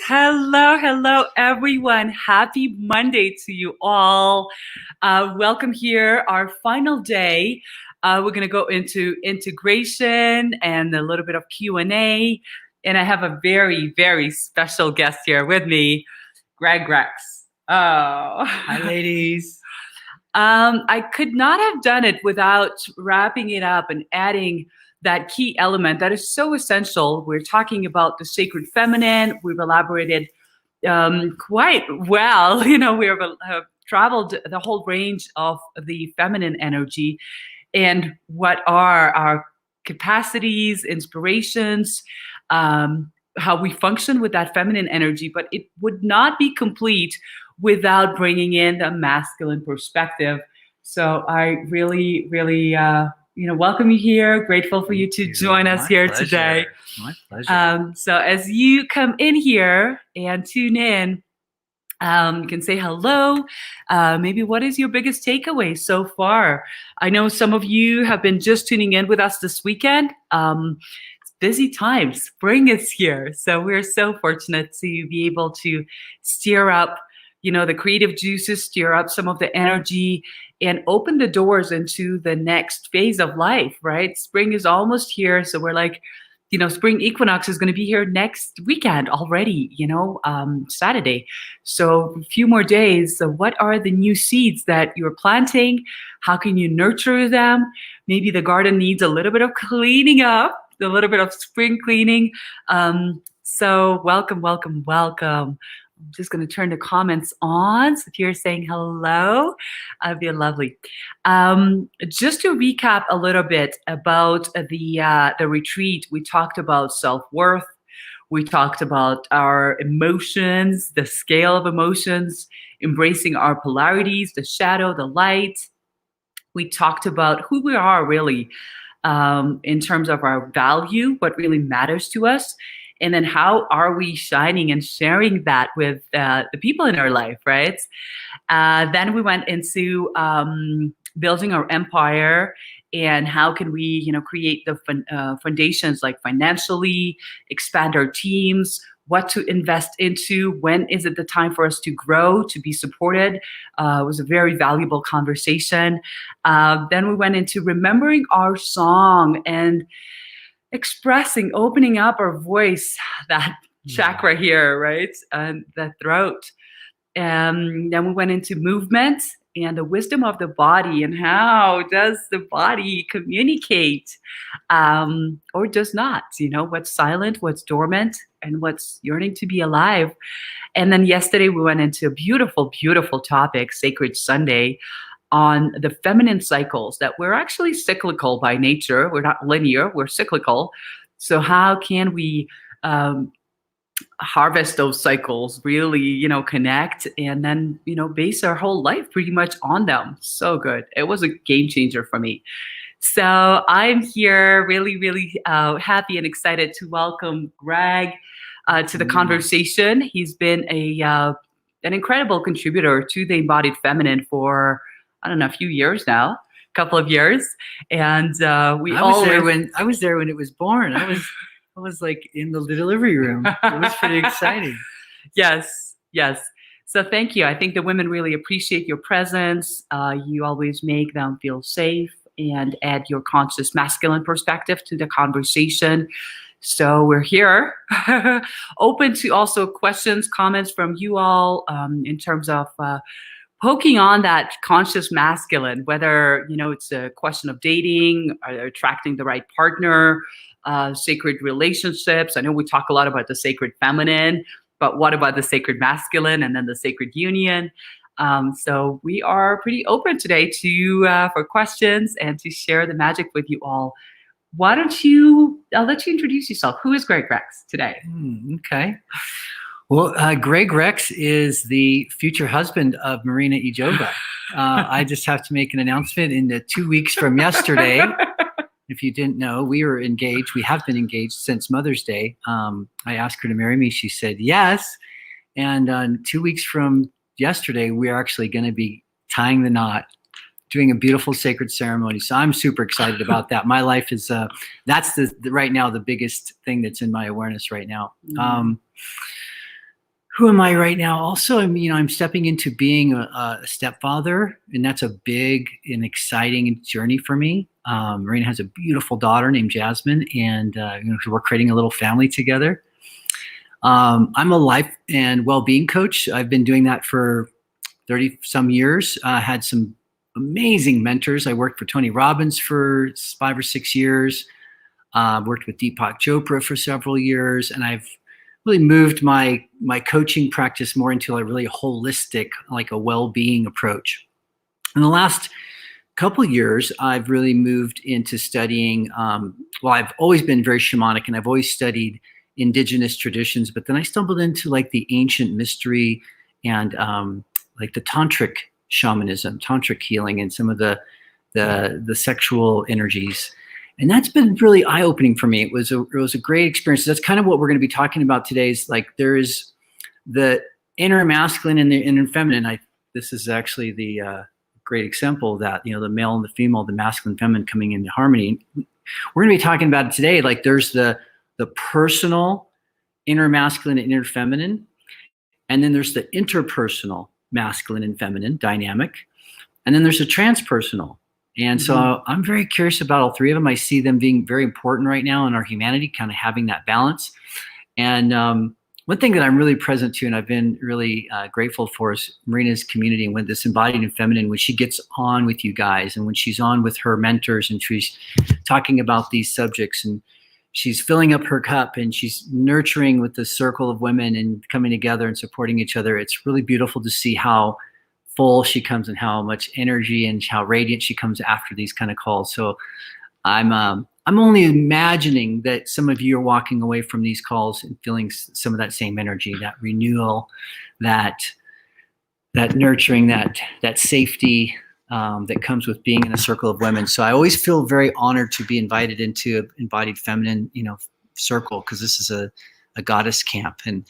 Hello, everyone. Happy Monday to you all. Welcome here, our final day. We're going to go into integration and a little bit of Q&A. And I have a very, very special guest here with me, Greg Rex. Oh. Hi, ladies. I could not have done it without wrapping it up and adding that key element that is so essential. We're talking about the sacred feminine. We've elaborated quite well. We have traveled the whole range of the feminine energy and what are our capacities, inspirations, how we function with that feminine energy. But it would not be complete without bringing in the masculine perspective. So I really, really, welcome you here. Grateful for you to join us here today. My pleasure. So as you come in here and tune in, you can say hello. Maybe what is your biggest takeaway so far? I know some of you have been just tuning in with us this weekend. It's busy time. Spring is here. So we're so fortunate to be able to steer up the creative juices, stir up some of the energy and open the doors into the next phase of life, right? Spring is almost here. So we're like, spring equinox is going to be here next weekend already, Saturday. So a few more days. So what are the new seeds that you're planting? How can you nurture them? Maybe the garden needs a little bit of cleaning up, a little bit of spring cleaning. So welcome. I'm just going to turn the comments on. So if you're saying hello, that'd be lovely. Just to recap a little bit about the retreat, we talked about self-worth. We talked about our emotions, the scale of emotions, embracing our polarities, the shadow, the light. We talked about who we are really in terms of our value, what really matters to us. And then how are we shining and sharing that with the people in our life, right? Then we went into building our empire and how can we, create the foundations like financially, expand our teams, what to invest into, when is it the time for us to grow, to be supported. It was a very valuable conversation. Then we went into remembering our song and expressing, opening up our voice, that chakra here, right? And the throat. And then we went into movement and the wisdom of the body and how does the body communicate or does not, what's silent, what's dormant, and what's yearning to be alive. And then yesterday we went into a beautiful, beautiful topic, Sacred Sunday, on the feminine cycles, that we're actually cyclical by nature. We're not linear, we're cyclical. So how can we harvest those cycles, really, connect and then, base our whole life pretty much on them. So good. It was a game changer for me. So I'm here really, really happy and excited to welcome Greg to the conversation. He's been an incredible contributor to the embodied feminine for a few years now, couple of years. And I was there when it was born. I was like in the delivery room. It was pretty exciting. Yes. So thank you. I think the women really appreciate your presence. You always make them feel safe and add your conscious masculine perspective to the conversation. So we're here, open to also questions, comments from you all in terms of poking on that conscious masculine, whether, it's a question of dating, or attracting the right partner, sacred relationships. I know we talk a lot about the sacred feminine, but what about the sacred masculine and then the sacred union? So we are pretty open today for questions and to share the magic with you all. Why don't I'll let you introduce yourself. Who is Greg Rex today? Okay. Well, Greg Rex is the future husband of Marina Ijoba. I just have to make an announcement in the 2 weeks from yesterday. If you didn't know, we were engaged. We have been engaged since Mother's Day. I asked her to marry me. She said yes. And 2 weeks from yesterday, we're actually going to be tying the knot, doing a beautiful sacred ceremony. So I'm super excited about that. My life is, that's right now the biggest thing that's in my awareness right now. Who am I right now? Also, I'm stepping into being a stepfather, and that's a big and exciting journey for me. Marina has a beautiful daughter named Jasmine, and so we're creating a little family together. I'm a life and well-being coach. I've been doing that for 30 some years. Had some amazing mentors. I worked for Tony Robbins for 5 or 6 years. Worked with Deepak Chopra for several years, and I've really moved my coaching practice more into a really holistic, like a well-being approach. In the last couple of years, I've really moved into studying. Well, I've always been very shamanic, and I've always studied indigenous traditions. But then I stumbled into like the ancient mystery and like the tantric shamanism, tantric healing, and some of the sexual energies. And that's been really eye-opening for me. It was a great experience. That's kind of what we're going to be talking about today. Is like there is the inner masculine and the inner feminine. This is actually the great example of that. The male and the female, the masculine and feminine coming into harmony. We're going to be talking about it today. Like there's the personal inner masculine and inner feminine, and then there's the interpersonal masculine and feminine dynamic, and then there's the transpersonal. And so I'm very curious about all three of them. I see them being very important right now in our humanity, kind of having that balance. And one thing that I'm really present to, and I've been really grateful for, is Marina's community and with this embodied and feminine, when she gets on with you guys and when she's on with her mentors and she's talking about these subjects and she's filling up her cup and she's nurturing with the circle of women and coming together and supporting each other. It's really beautiful to see how full she comes and how much energy and how radiant she comes after these kind of calls. So I'm only imagining that some of you are walking away from these calls and feeling some of that same energy, that renewal, that nurturing, that safety that comes with being in a circle of women. So I always feel very honored to be invited into an embodied feminine, circle, because this is a goddess camp, and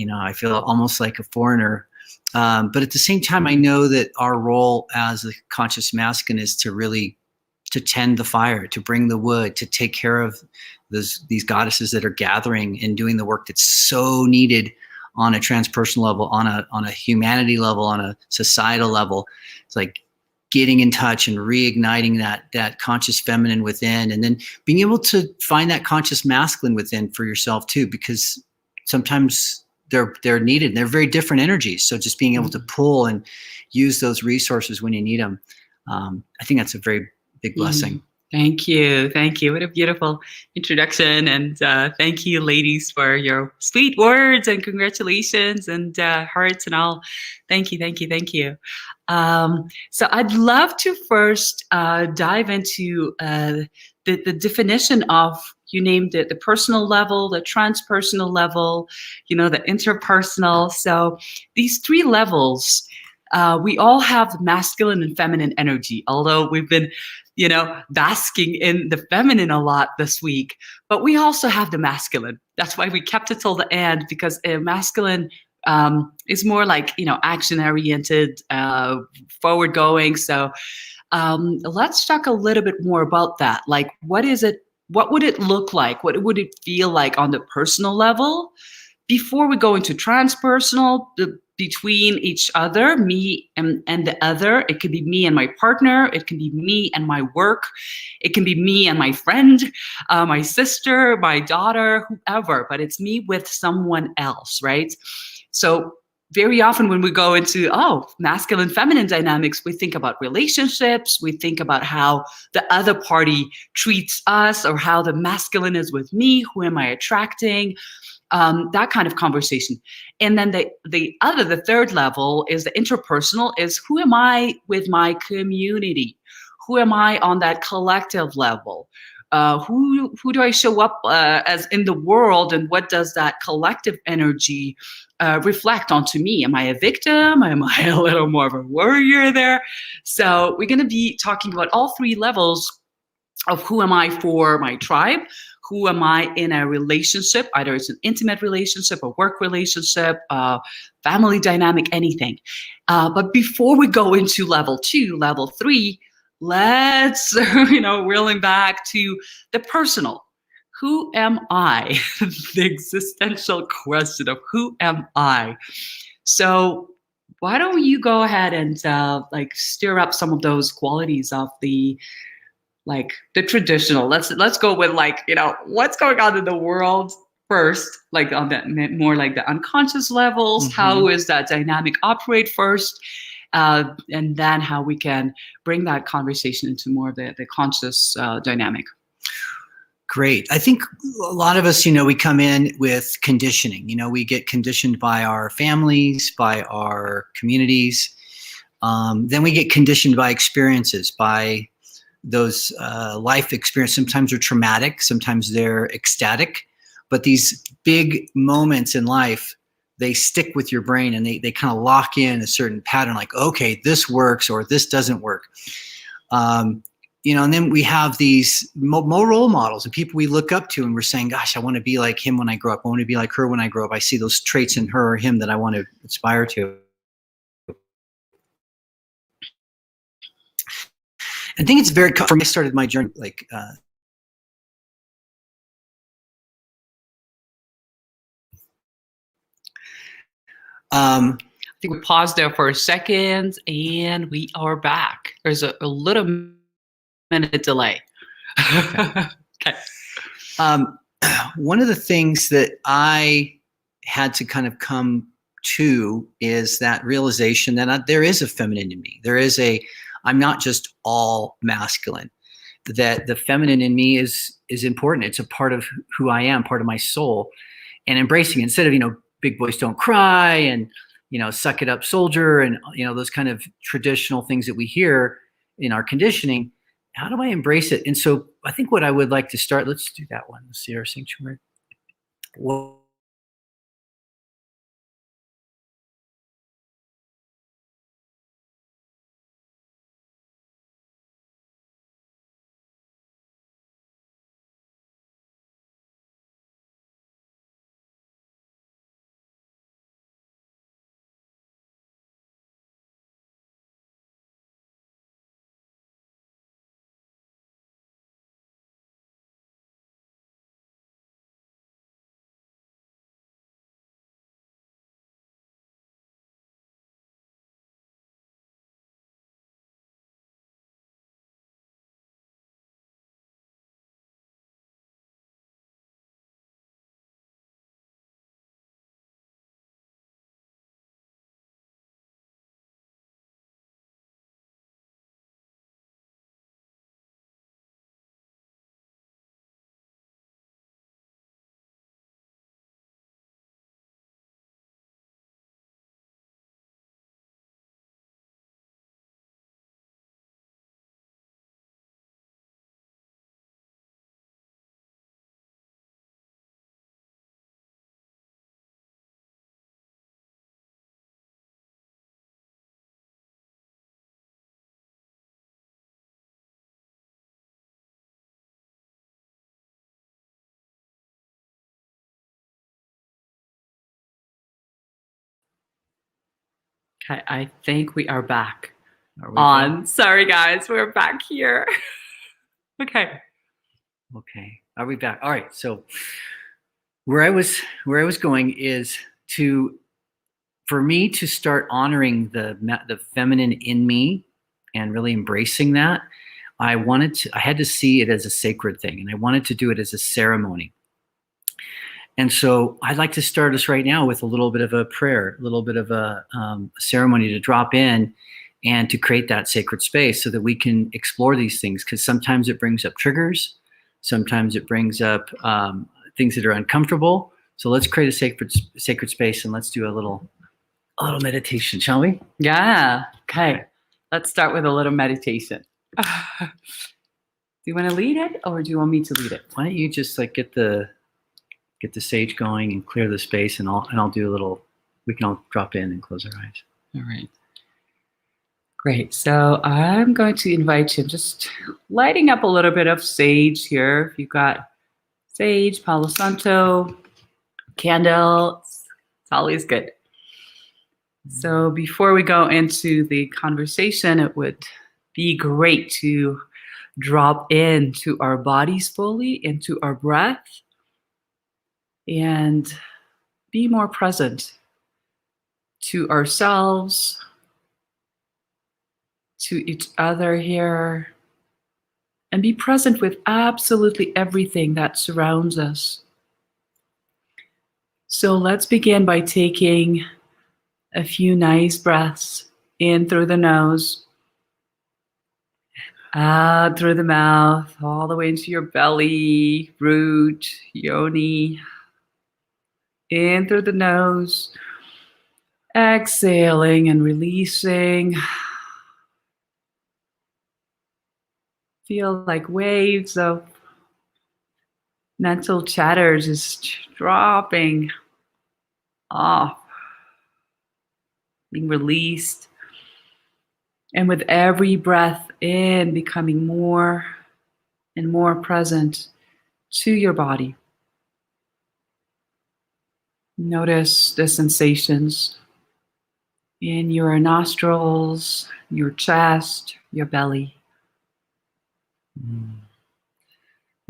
I feel almost like a foreigner. But at the same time, I know that our role as a conscious masculine is to tend the fire, to bring the wood, to take care of these goddesses that are gathering and doing the work that's so needed on a transpersonal level, on a humanity level, on a societal level. It's like getting in touch and reigniting that conscious feminine within, and then being able to find that conscious masculine within for yourself too, because sometimes they're needed and they're very different energies. So just being able to pull and use those resources when you need them, I think that's a very big blessing. Thank you. What a beautiful introduction. And thank you, ladies, for your sweet words and congratulations and hearts and all. Thank you. So I'd love to first dive into the definition of, you named it, the personal level, the transpersonal level, the interpersonal. So these three levels, we all have masculine and feminine energy, although we've been basking in the feminine a lot this week, but we also have the masculine. That's why we kept it till the end, because masculine is more like, action oriented, forward going. So let's talk a little bit more about that. Like, what is it? What would it look like? What would it feel like on the personal level before we go into transpersonal? Between each other, me and the other. It could be me and my partner. It can be me and my work. It can be me and my friend, my sister, my daughter, whoever, but it's me with someone else, right? So very often when we go into, masculine, feminine dynamics, we think about relationships. We think about how the other party treats us, or how the masculine is with me. Who am I attracting? That kind of conversation. And then the third level is the interpersonal, is who am I with my community? Who am I on that collective level? Who do I show up as in the world, and what does that collective energy reflect onto me? Am I a victim? Am I a little more of a warrior there? So we're going to be talking about all three levels of who am I for my tribe. Who am I in a relationship? Either it's an intimate relationship, a work relationship, family dynamic, anything. But before we go into level 2, level 3, let's, reeling back to the personal. who am I? The existential question of who am I? So why don't you go ahead and like stir up some of those qualities of the like the traditional. Let's go with like, you know, what's going on in the world first, like on the more like the unconscious levels. How is that dynamic operate first? And then how we can bring that conversation into more of the conscious dynamic. Great. I think a lot of us, we come in with conditioning. We get conditioned by our families, by our communities. Then we get conditioned by experiences, by those life experiences. Sometimes they're traumatic, sometimes they're ecstatic. But these big moments in life, they stick with your brain and they kind of lock in a certain pattern, like, okay, this works or this doesn't work. And then we have these more role models and people we look up to, and we're saying, gosh, I want to be like him when I grow up. I want to be like her when I grow up. I see those traits in her or him that I want to aspire to. I think it's very, for me, I started my journey like, I think we paused there for a second and we are back. There's a little minute delay. Okay. One of the things that I had to kind of come to is that realization that there is a feminine in me. I'm not just all masculine. That the feminine in me is important. It's a part of who I am, part of my soul, and embracing it. Instead of big boys don't cry and suck it up soldier and those kind of traditional things that we hear in our conditioning. How do I embrace it? And so I think what I would like to start, let's do that one. Let's see our sanctuary. Well, Okay, I think we are back back? Sorry, guys, we're back here. Okay. Okay. Are we back? All right. So where I was going is for me to start honoring the feminine in me and really embracing that. I had to see it as a sacred thing, and I wanted to do it as a ceremony. And so I'd like to start us right now with a little bit of a prayer, a little bit of a ceremony to drop in and to create that sacred space so that we can explore these things, because sometimes it brings up triggers. Sometimes it brings up things that are uncomfortable. So let's create a sacred space, and let's do a little meditation, shall we? Yeah. Okay. Let's start with a little meditation. Do you want to lead it, or do you want me to lead it? Why don't you just like get the sage going and clear the space, and I'll do a little. We can all drop in and close our eyes. All right. Great. So I'm going to invite you, just lighting up a little bit of sage here. If you've got sage, Palo Santo, candle, it's always good. So before we go into the conversation, it would be great to drop into our bodies fully, into our breath, and be more present to ourselves, to each other here, and be present with absolutely everything that surrounds us. So let's begin by taking a few nice breaths in through the nose, out through the mouth, all the way into your belly, root, yoni. In through the nose, exhaling and releasing. Feel like waves of mental chatter just dropping off, being released. And with every breath in, becoming more and more present to your body. Notice the sensations in your nostrils, your chest, your belly.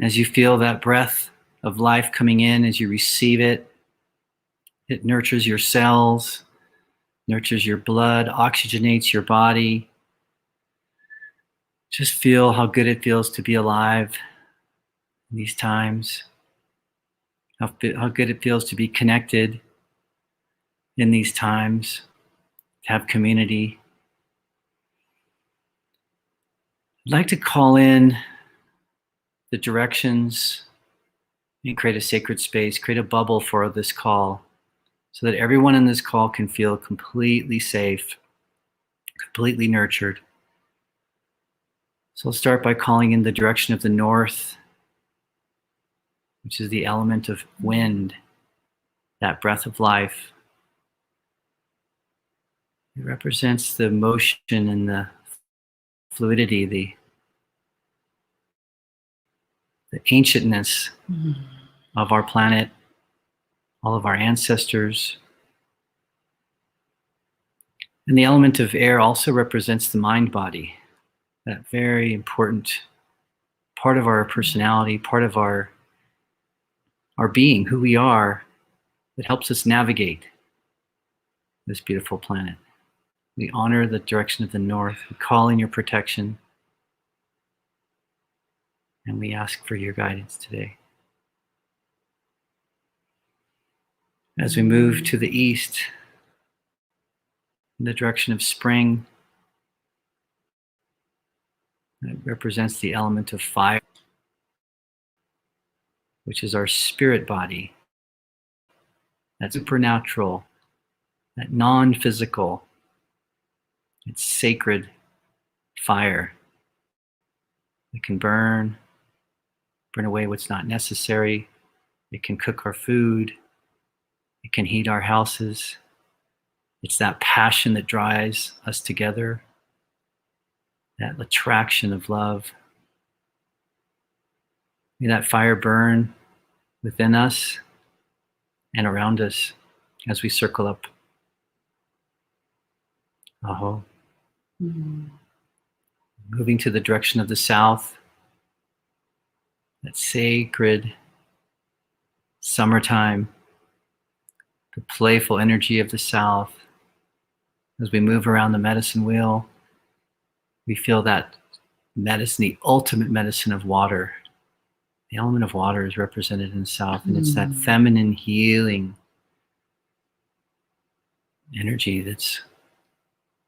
As you feel that breath of life coming in, as you receive it, it nurtures your cells, nurtures your blood, oxygenates your body. Just feel how good it feels to be alive in these times, how good it feels to be connected in these times, to have community. I'd like to call in the directions and create a sacred space, create a bubble for this call so that everyone in this call can feel completely safe, completely nurtured. So I'll start by calling in the direction of the north, which is the element of wind, that breath of life. It represents the motion and the fluidity, the ancientness of our planet, all of our ancestors. And the element of air also represents the mind body, that very important part of our personality, part of our being, who we are, that helps us navigate this beautiful planet. We honor the direction of the north. We call in your protection. And we ask for your guidance today. As we move to the east, in the direction of spring, it represents the element of fire, which is our spirit body, that supernatural, that non-physical, it's sacred fire that can burn away what's not necessary. It can cook our food. It can heat our houses. It's that passion that drives us together, that attraction of love. May that fire burn within us and around us as we circle up. Aho. Moving to the direction of the south, that sacred summertime, the playful energy of the south. As we move around the medicine wheel, we feel that medicine, the ultimate medicine of water. The element of water is represented in the south, and it's that feminine healing energy that's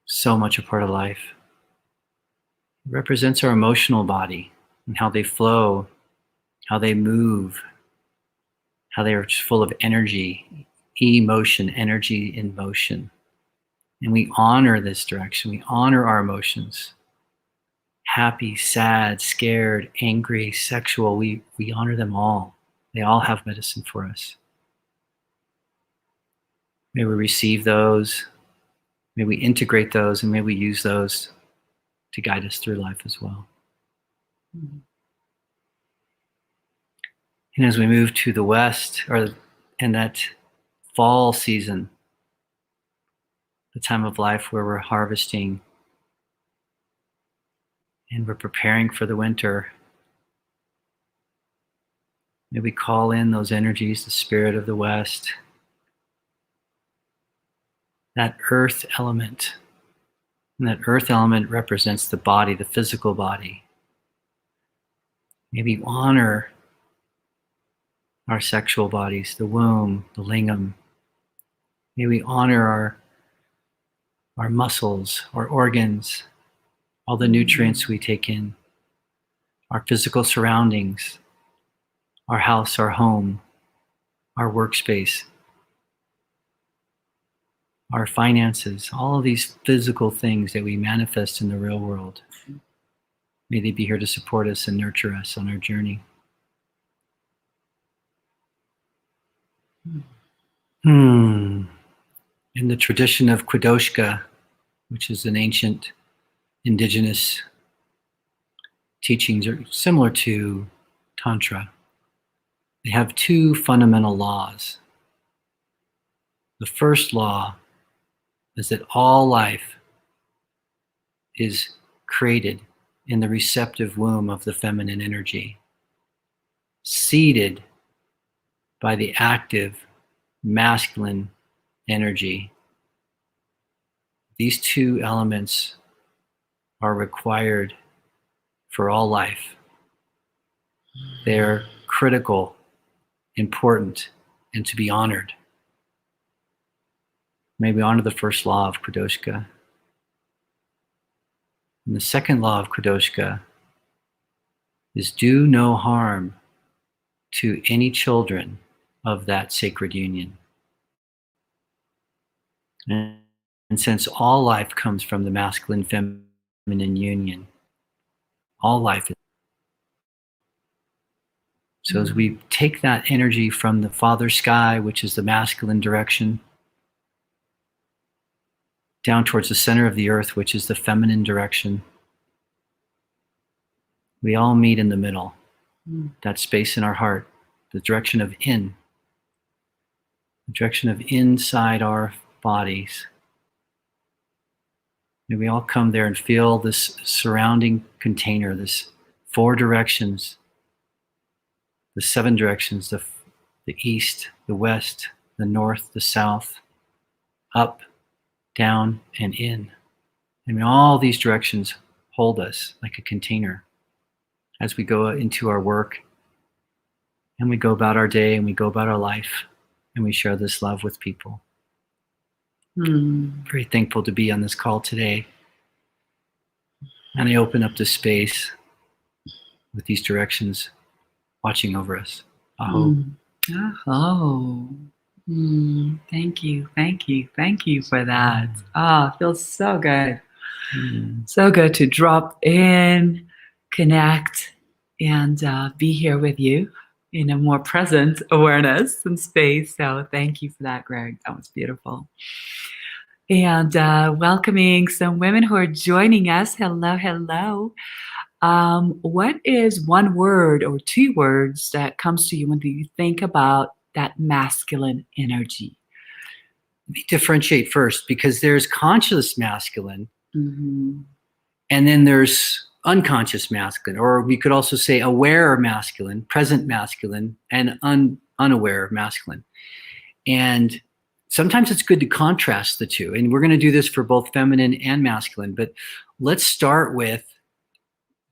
so much a part of life. It represents our emotional body and how they flow, how they move, how they are just full of energy, emotion, energy in motion. And we honor this direction. We honor our emotions. Happy, sad, scared, angry, sexual. We honor them all. They all have medicine for us. May we receive those. May we integrate those, and may we use those to guide us through life as well. And as we move to the west, and that fall season, the time of life where we're harvesting and we're preparing for the winter. May we call in those energies, the spirit of the West, that earth element. And that earth element represents the body, the physical body. May we honor our sexual bodies, the womb, the lingam. May we honor our muscles, our organs, all the nutrients we take in, our physical surroundings, our house, our home, our workspace, our finances, all of these physical things that we manifest in the real world. May they be here to support us and nurture us on our journey. In the tradition of Kwadoshka, which is an ancient indigenous teachings, are similar to Tantra. They have two fundamental laws. The first law is that all life is created in the receptive womb of the feminine energy, seeded by the active masculine energy. These two elements are required for all life. They're critical, important, and to be honored. May we honor the first law of Kwadoshka. And the second law of Kwadoshka is do no harm to any children of that sacred union. And since all life comes from the masculine feminine union, all life is. So as we take that energy from the father sky, which is the masculine direction, down towards the center of the earth, which is the feminine direction, we all meet in the middle, that space in our heart, the direction of in, the direction of inside our bodies. May we all come there and feel this surrounding container, this four directions, the seven directions, the east, the west, the north, the south, up, down, and in. And all these directions hold us like a container as we go into our work and we go about our day and we go about our life and we share this love with people. Very thankful to be on this call today. And I open up the space with these directions watching over us. Aho. Aho. Thank you for that. It feels so good. So good to drop in, connect, and be here with you in a more present awareness and space. So thank you for that, Greg. That was beautiful. And welcoming some women who are joining us. Hello. What is one word or two words that comes to you when you think about that masculine energy? Let me differentiate first, because there's conscious masculine, and then there's unconscious masculine, or we could also say aware masculine, present masculine, and unaware masculine. And sometimes it's good to contrast the two. And we're going to do this for both feminine and masculine. But let's start with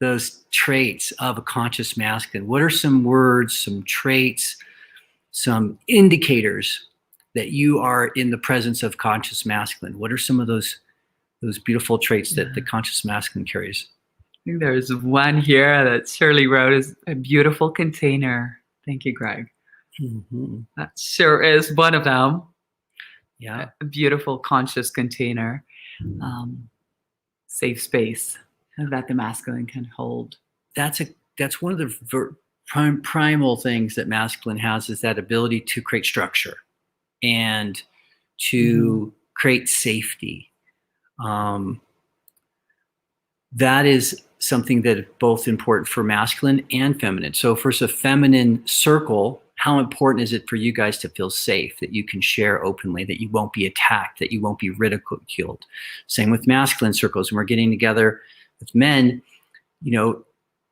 those traits of a conscious masculine. What are some words, some traits, some indicators that you are in the presence of conscious masculine? What are some of those beautiful traits that the conscious masculine carries? I think there's one here that Shirley wrote, is a beautiful container. Thank you, Greg. That sure is one of them. Yeah. A beautiful conscious container, safe space that the masculine can hold. That's one of the primal things that masculine has, is that ability to create structure and to create safety. That is something that is both important for masculine and feminine. So if it's a feminine circle, how important is it for you guys to feel safe, that you can share openly, that you won't be attacked, that you won't be ridiculed? Same with masculine circles. When we're getting together with men,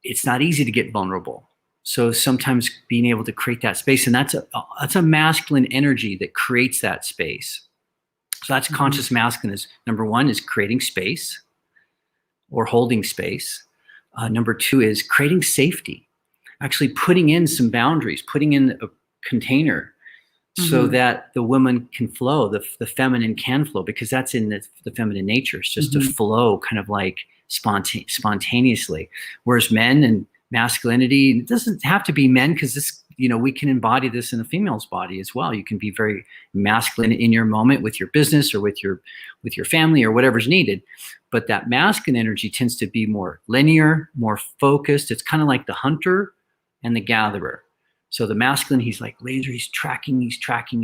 it's not easy to get vulnerable. So sometimes being able to create that space, and that's a masculine energy that creates that space. So that's conscious masculine. Is number one is creating space or holding space. Number two is creating safety, actually putting in some boundaries, putting in a container so that the woman can flow, the feminine can flow, because that's in the feminine nature. It's just to flow kind of like spontaneously. Whereas men and masculinity, it doesn't have to be men, because this, we can embody this in a female's body as well. You can be very masculine in your moment with your business or with your family or whatever's needed. But that masculine energy tends to be more linear, more focused. It's kind of like the hunter and the gatherer. So the masculine, he's like laser, he's tracking, he's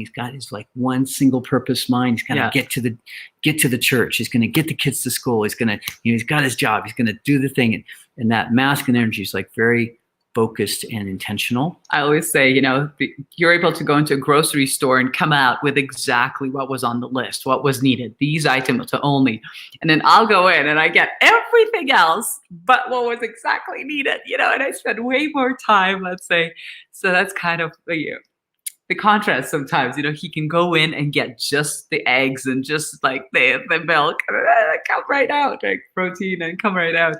got his like one single purpose mind. He's gonna get to the church, he's gonna get the kids to school, he's gonna, he's got his job, he's gonna do the thing. And that masculine energy is like very focused and intentional. I always say, you're able to go into a grocery store and come out with exactly what was on the list, what was needed, these items only. And then I'll go in and I get everything else but what was exactly needed, and I spend way more time, let's say. So that's kind of the contrast sometimes. He can go in and get just the eggs and just like the milk, and come right out, like protein, and come right out.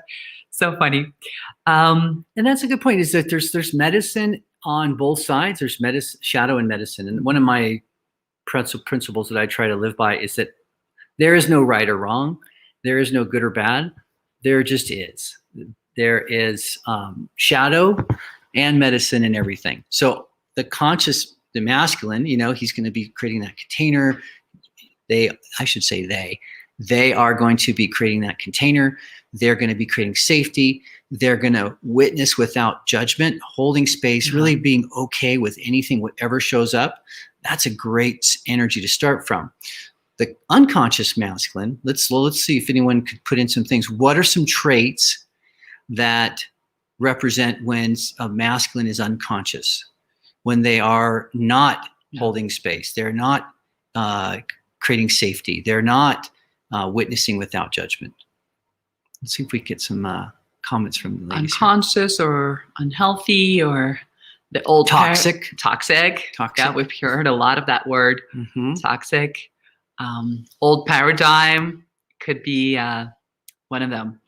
So funny. And that's a good point, is that there's medicine on both sides. There's shadow and medicine. And one of my principles that I try to live by is that there is no right or wrong. There is no good or bad. There just is. There is shadow and medicine in everything. So the masculine, he's going to be creating that container. They are going to be creating that container. They're going to be creating safety. They're going to witness without judgment, holding space, really being okay with anything, whatever shows up. That's a great energy to start from. The unconscious masculine, let's see if anyone could put in some things. What are some traits that represent when a masculine is unconscious, when they are not holding space, they're not creating safety, they're not witnessing without judgment? Let's see if we get some comments from the ladies. Unconscious or unhealthy, or the old toxic. Toxic. Yeah, we've heard a lot of that word. Toxic. Old paradigm could be one of them.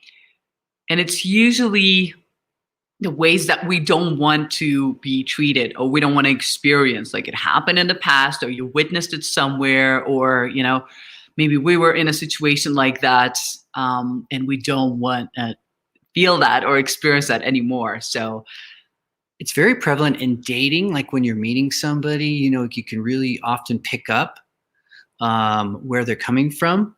And it's usually the ways that we don't want to be treated, or we don't want to experience, like it happened in the past, or you witnessed it somewhere, or maybe we were in a situation like that, and we don't want to feel that or experience that anymore. So it's very prevalent in dating. Like when you're meeting somebody, you can really often pick up where they're coming from.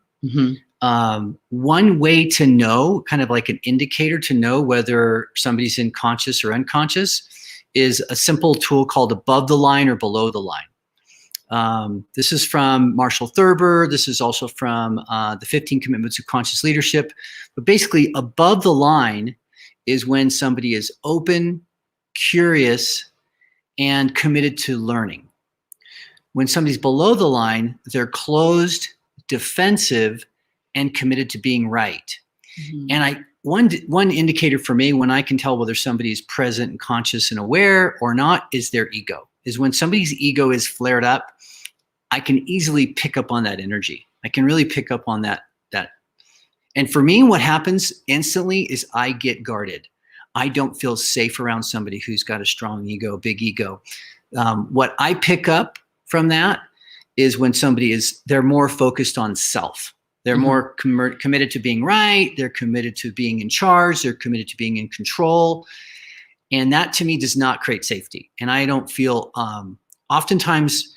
One way to know, kind of like an indicator to know whether somebody's in conscious or unconscious, is a simple tool called above the line or below the line. This is from Marshall Thurber. This is also from the 15 Commitments to Conscious Leadership. But basically, above the line is when somebody is open, curious, and committed to learning. When somebody's below the line, they're closed, defensive, and committed to being right. And one indicator for me when I can tell whether somebody is present and conscious and aware or not is their ego. Is when somebody's ego is flared up, I can easily pick up on that energy. I can really pick up on that. And for me, what happens instantly is I get guarded. I don't feel safe around somebody who's got a strong ego, big ego. What I pick up from that is when they're more focused on self. They're more committed to being right. They're committed to being in charge. They're committed to being in control. And that to me does not create safety. And I don't feel, oftentimes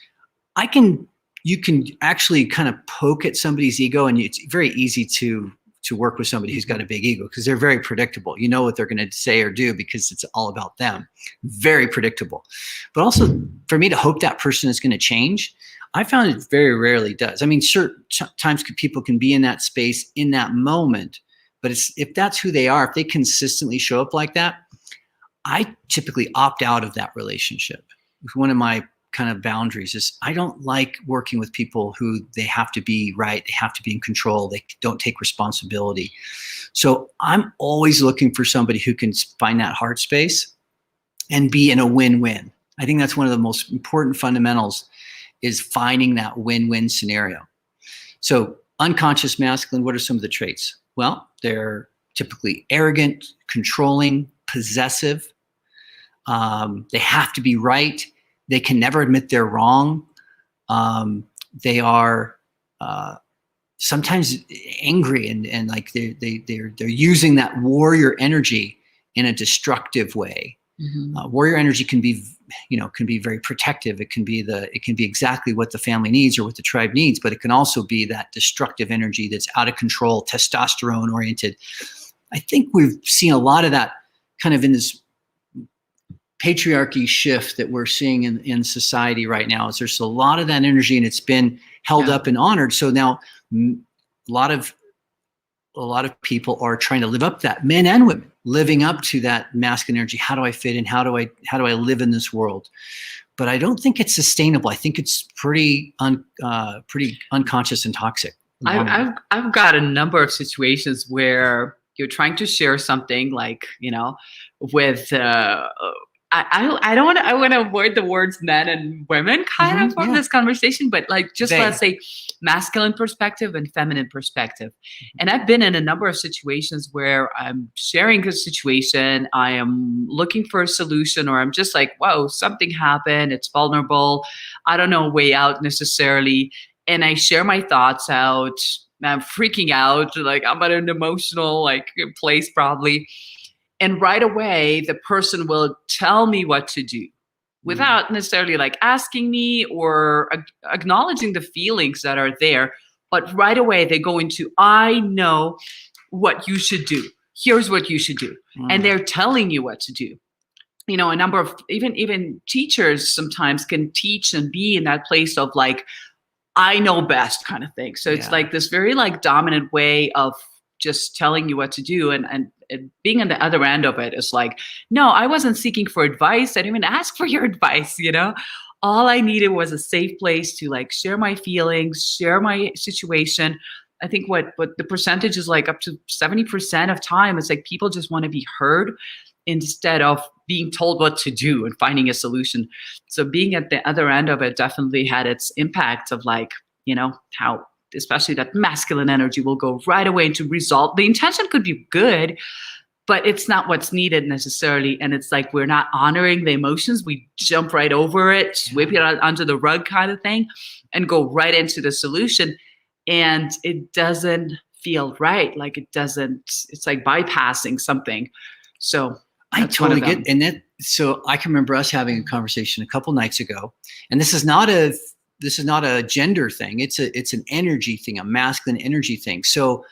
you can actually kind of poke at somebody's ego, and it's very easy to work with somebody who's got a big ego because they're very predictable. You know what they're going to say or do because it's all about them. Very predictable. But also for me to hope that person is going to change, I found it very rarely does. I mean, sure, times people can be in that space in that moment, but if that's who they are, if they consistently show up like that, I typically opt out of that relationship. One of my kind of boundaries is I don't like working with people who they have to be right, they have to be in control, they don't take responsibility. So I'm always looking for somebody who can find that heart space and be in a win-win. I think that's one of the most important fundamentals, is finding that win-win scenario. So unconscious masculine, what are some of the traits? Well, they're typically arrogant, controlling, possessive. They have to be right. They can never admit they're wrong. They are sometimes angry, and like they're using that warrior energy in a destructive way. Mm-hmm. Warrior energy can be very protective. It can be exactly what the family needs or what the tribe needs, but it can also be that destructive energy that's out of control, testosterone oriented. I think we've seen a lot of that kind of in this patriarchy shift that we're seeing in society right now. Is there's a lot of that energy, and it's been held up and honored. So now a lot of people are trying to live up to that, men and women, living up to that masculine energy. How do I fit in? How do I live in this world? But I don't think it's sustainable. I think it's pretty unconscious and toxic. I've got a number of situations where you're trying to share something, like, with I don't want to. I want to avoid the words men and women kind of from this conversation, but like just let's say masculine perspective and feminine perspective. And I've been in a number of situations where I'm sharing a situation, I am looking for a solution, or I'm just like, whoa, something happened. It's vulnerable. I don't know a way out necessarily, and I share my thoughts out. I'm freaking out, like I'm at an emotional place probably. And right away, the person will tell me what to do without necessarily asking me or acknowledging the feelings that are there. But right away, they go into, I know what you should do. Here's what you should do. And they're telling you what to do. A number of even teachers sometimes can teach and be in that place of I know best kind of thing. So it's like this very dominant way of just telling you what to do, and being on the other end of it is like, no, I wasn't seeking for advice. I didn't even ask for your advice. All I needed was a safe place to share my feelings, share my situation. I think what the percentage is up to 70% of time, it's people just want to be heard instead of being told what to do and finding a solution. So being at the other end of it definitely had its impact of how especially that masculine energy will go right away into resolve. The intention could be good, but it's not what's needed necessarily. And it's we're not honoring the emotions. We jump right over it, sweep it under the rug kind of thing, and go right into the solution. And it doesn't feel right. It's like bypassing something. So I totally get, and that, so I can remember us having a conversation a couple nights ago, and this is not a gender thing. It's an energy thing, a masculine energy thing. So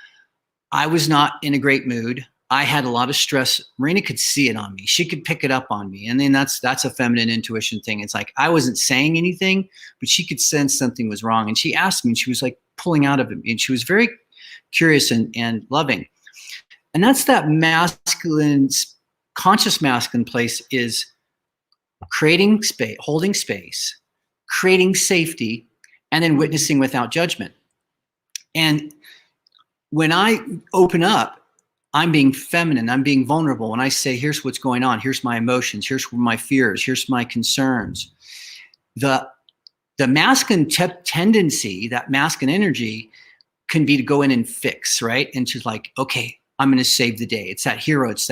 I was not in a great mood. I had a lot of stress. Marina could see it on me. She could pick it up on me. And then that's a feminine intuition thing. It's I wasn't saying anything, but she could sense something was wrong. And she asked me, and she was pulling out of it. And she was very curious and loving. And that's that masculine, conscious masculine place, is creating space, holding space, creating safety, and then witnessing without judgment. And when I open up, I'm being feminine, I'm being vulnerable. When I say, here's what's going on, here's my emotions, here's my fears, here's my concerns. The masculine tendency, that masculine energy, can be to go in and fix, right? And to okay, I'm going to save the day. It's that hero. It's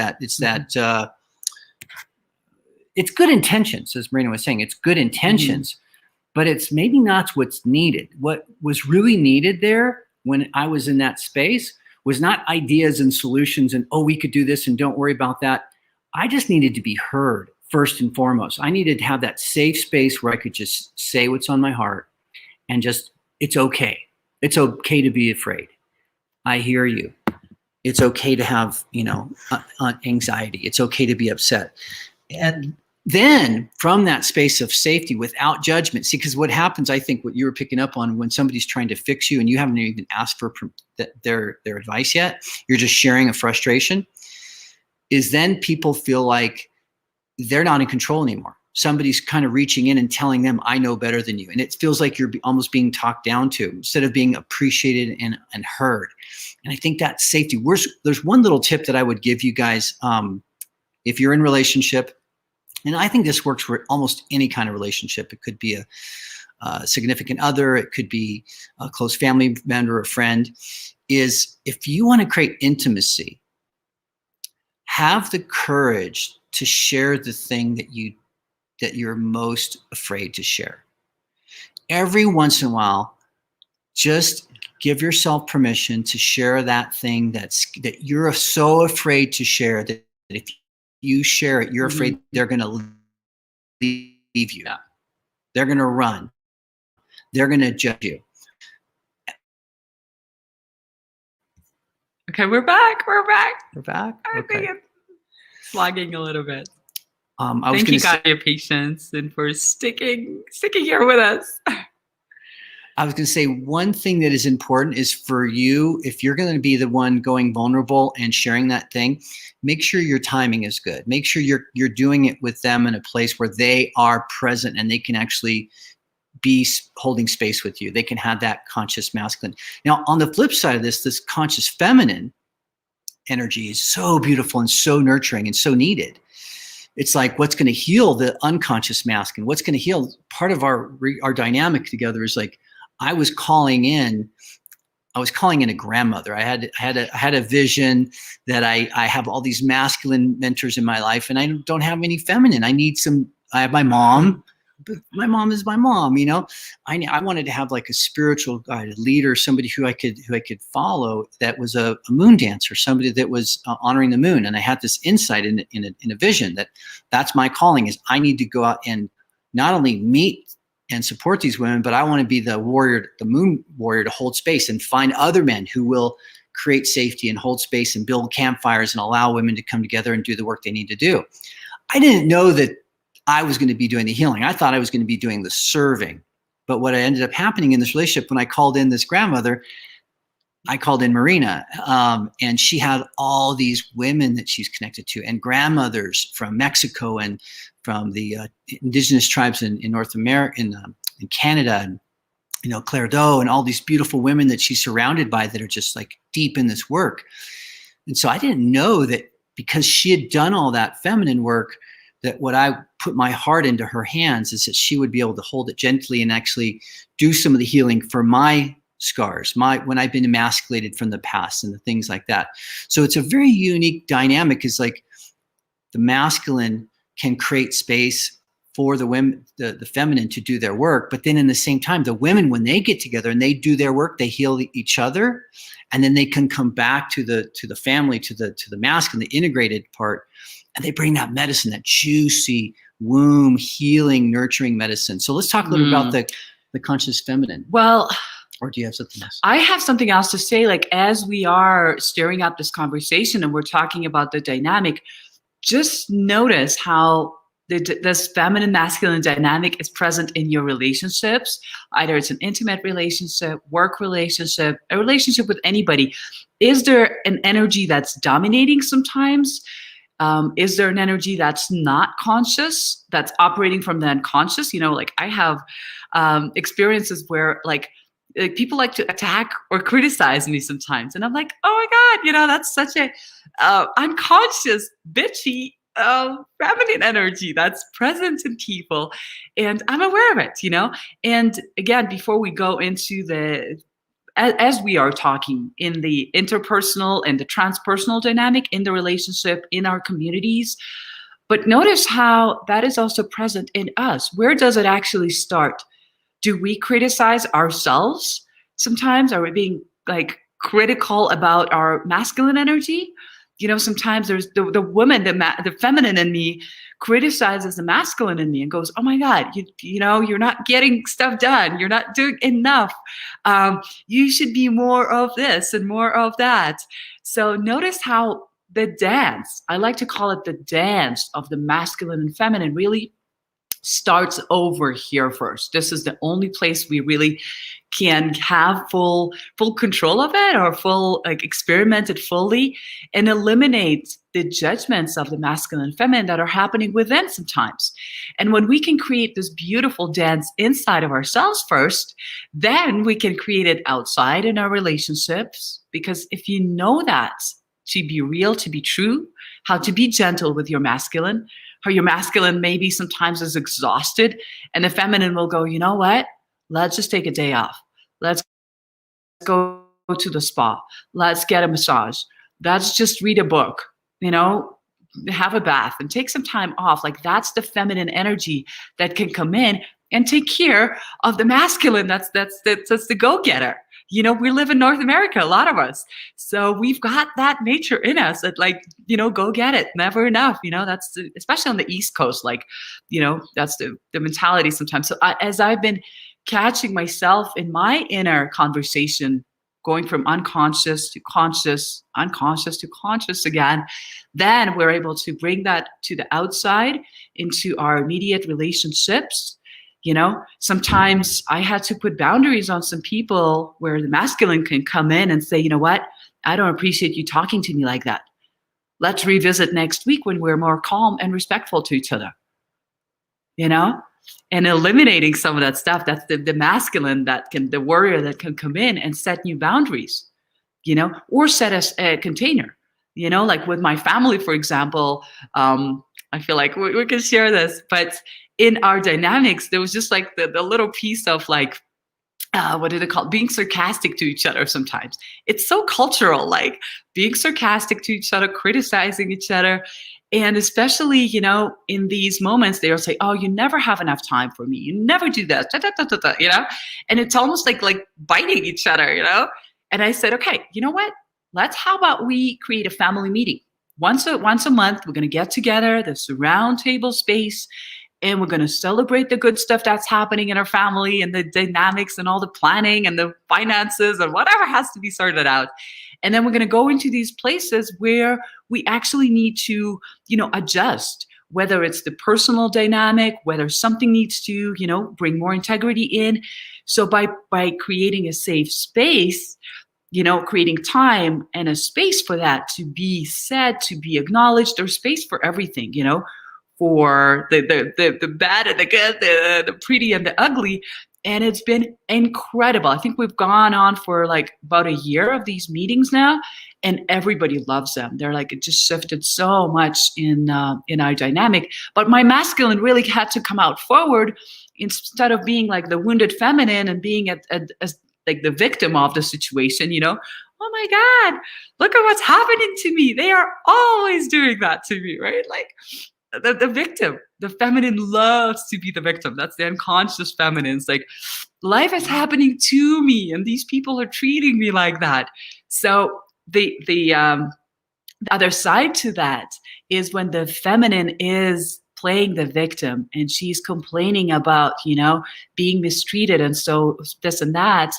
good intentions, as Marina was saying. It's good intentions, but it's maybe not what's needed. What was really needed there when I was in that space was not ideas and solutions and, oh, we could do this and don't worry about that. I just needed to be heard first and foremost. I needed to have that safe space where I could just say what's on my heart and just, it's okay. It's okay to be afraid. I hear you. It's okay to have, anxiety. It's okay to be upset. And then from that space of safety without judgment, see, because what happens, I think what you were picking up on, when somebody's trying to fix you and you haven't even asked for their advice yet, you're just sharing a frustration, is then people feel like they're not in control anymore. somebody's kind of reaching in and telling them, I know better than you. And it feels like you're almost being talked down to instead of being appreciated and heard. And I think that safety, there's one little tip that I would give you guys. If you're in relationship, and I think this works for almost any kind of relationship. It could be a significant other. It could be a close family member or friend, is if you want to create intimacy, have the courage to share the thing that you're most afraid to share. Every once in a while, just give yourself permission to share that thing that you're so afraid to share that if you share it, you're afraid they're going to leave you. Yeah. They're going to run. They're going to judge you. Okay, we're back. We're back. We're back. I think it's lagging a little bit. Thank you guys for your patience and for sticking here with us. I was going to say one thing that is important is for you, if you're going to be the one going vulnerable and sharing that thing, make sure your timing is good. Make sure you're doing it with them in a place where they are present and they can actually be holding space with you. They can have that conscious masculine. Now, on the flip side of this conscious feminine energy is so beautiful and so nurturing and so needed. It's like what's going to heal the unconscious masculine. What's going to heal part of our dynamic together is like I was calling in a grandmother. I had a vision that I have all these masculine mentors in my life, and I don't have any feminine. I have my mom, but my mom is my mom. You know, I wanted to have like a spiritual guide, a leader, somebody who I could follow that was a moon dancer, somebody that was honoring the moon. And I had this insight in a vision that's my calling. Is I need to go out and not only meet and support these women, but I want to be the warrior, the moon warrior, to hold space and find other men who will create safety and hold space and build campfires and allow women to come together and do the work they need to do. I didn't know that I was going to be doing the healing. I thought I was going to be doing the serving. But what ended up happening in this relationship, when I called in this grandmother, I called in Marina, and she had all these women that she's connected to, and grandmothers from Mexico and from the indigenous tribes in North America, in Canada, and Claire Doe, and all these beautiful women that she's surrounded by that are just like deep in this work. And so I didn't know that because she had done all that feminine work, that what I put my heart into her hands is that she would be able to hold it gently and actually do some of the healing for my scars, when I've been emasculated from the past and the things like that. So it's a very unique dynamic. Is like the masculine can create space for the women, the feminine, to do their work. But then in the same time, the women, when they get together and they do their work, they heal each other, and then they can come back to the family, to the masculine, the integrated part, and they bring that medicine, that juicy womb healing, nurturing medicine. So let's talk a little about the conscious feminine. Well, or do you have something else? I have something else to say. Like, as we are stirring up this conversation and we're talking about the dynamic, just notice how this feminine masculine dynamic is present in your relationships. Either it's an intimate relationship, work relationship, a relationship with anybody. Is there an energy that's dominating sometimes? Is there an energy that's not conscious, that's operating from the unconscious? Like I have experiences where like people like to attack or criticize me sometimes. And I'm like, oh my God, that's such a unconscious, bitchy, feminine energy that's present in people. And I'm aware of it, And again, before we go into as we are talking in the interpersonal and the transpersonal dynamic in the relationship, in our communities, but notice how that is also present in us. Where does it actually start? Do we criticize ourselves sometimes? Are we being like critical about our masculine energy? Sometimes there's the woman, the feminine in me criticizes the masculine in me and goes, oh my God, you're not getting stuff done. You're not doing enough. You should be more of this and more of that. So notice how the dance, I like to call it the dance of the masculine and feminine, really starts over here first. This is the only place we really can have full control of it, or full, like, experiment it fully, and eliminate the judgments of the masculine and feminine that are happening within sometimes. And when we can create this beautiful dance inside of ourselves first, then we can create it outside in our relationships. Because if you know that to be real, to be true, how to be gentle with your masculine, how your masculine maybe sometimes is exhausted, and the feminine will go, you know what? Let's just take a day off. Let's go to the spa. Let's get a massage. Let's just read a book, have a bath and take some time off. Like, that's the feminine energy that can come in and take care of the masculine. That's the go-getter. We live in North America, a lot of us. So we've got that nature in us that, like, go get it. Never enough. That's especially on the East Coast, like, that's the mentality sometimes. So as I've been catching myself in my inner conversation, going from unconscious to conscious, unconscious to conscious again, then we're able to bring that to the outside into our immediate relationships. Sometimes I had to put boundaries on some people where the masculine can come in and say, you know what, I don't appreciate you talking to me like that. Let's revisit next week when we're more calm and respectful to each other. And eliminating some of that stuff. That's the masculine the warrior that can come in and set new boundaries, or set a container, like with my family, for example. I feel like we can share this, but in our dynamics, there was just like the little piece of, like, what do they call it? Being sarcastic to each other sometimes. It's so cultural, like being sarcastic to each other, criticizing each other. And especially, in these moments, they'll say, oh, you never have enough time for me. You never do that, And it's almost like biting each other, And I said, okay, you know what? How about we create a family meeting? Once a month, we're going to get together, this round table space, and we're going to celebrate the good stuff that's happening in our family, and the dynamics and all the planning and the finances and whatever has to be sorted out. And then we're going to go into these places where we actually need to, adjust, whether it's the personal dynamic, whether something needs to, bring more integrity in. So by creating a safe space, creating time and a space for that to be said, to be acknowledged, there's space for everything, for the bad and the good, the pretty and the ugly. And it's been incredible. I think we've gone on for like about a year of these meetings now, and everybody loves them. They're like, it just shifted so much in our dynamic. But my masculine really had to come out forward instead of being like the wounded feminine and being as like the victim of the situation, Oh my God, look at what's happening to me. They are always doing that to me, right? Like, the victim, the feminine loves to be the victim. That's the unconscious feminine. It's like, life is happening to me and these people are treating me like that. So the other side to that is when the feminine is playing the victim and she's complaining about, being mistreated and so this and that.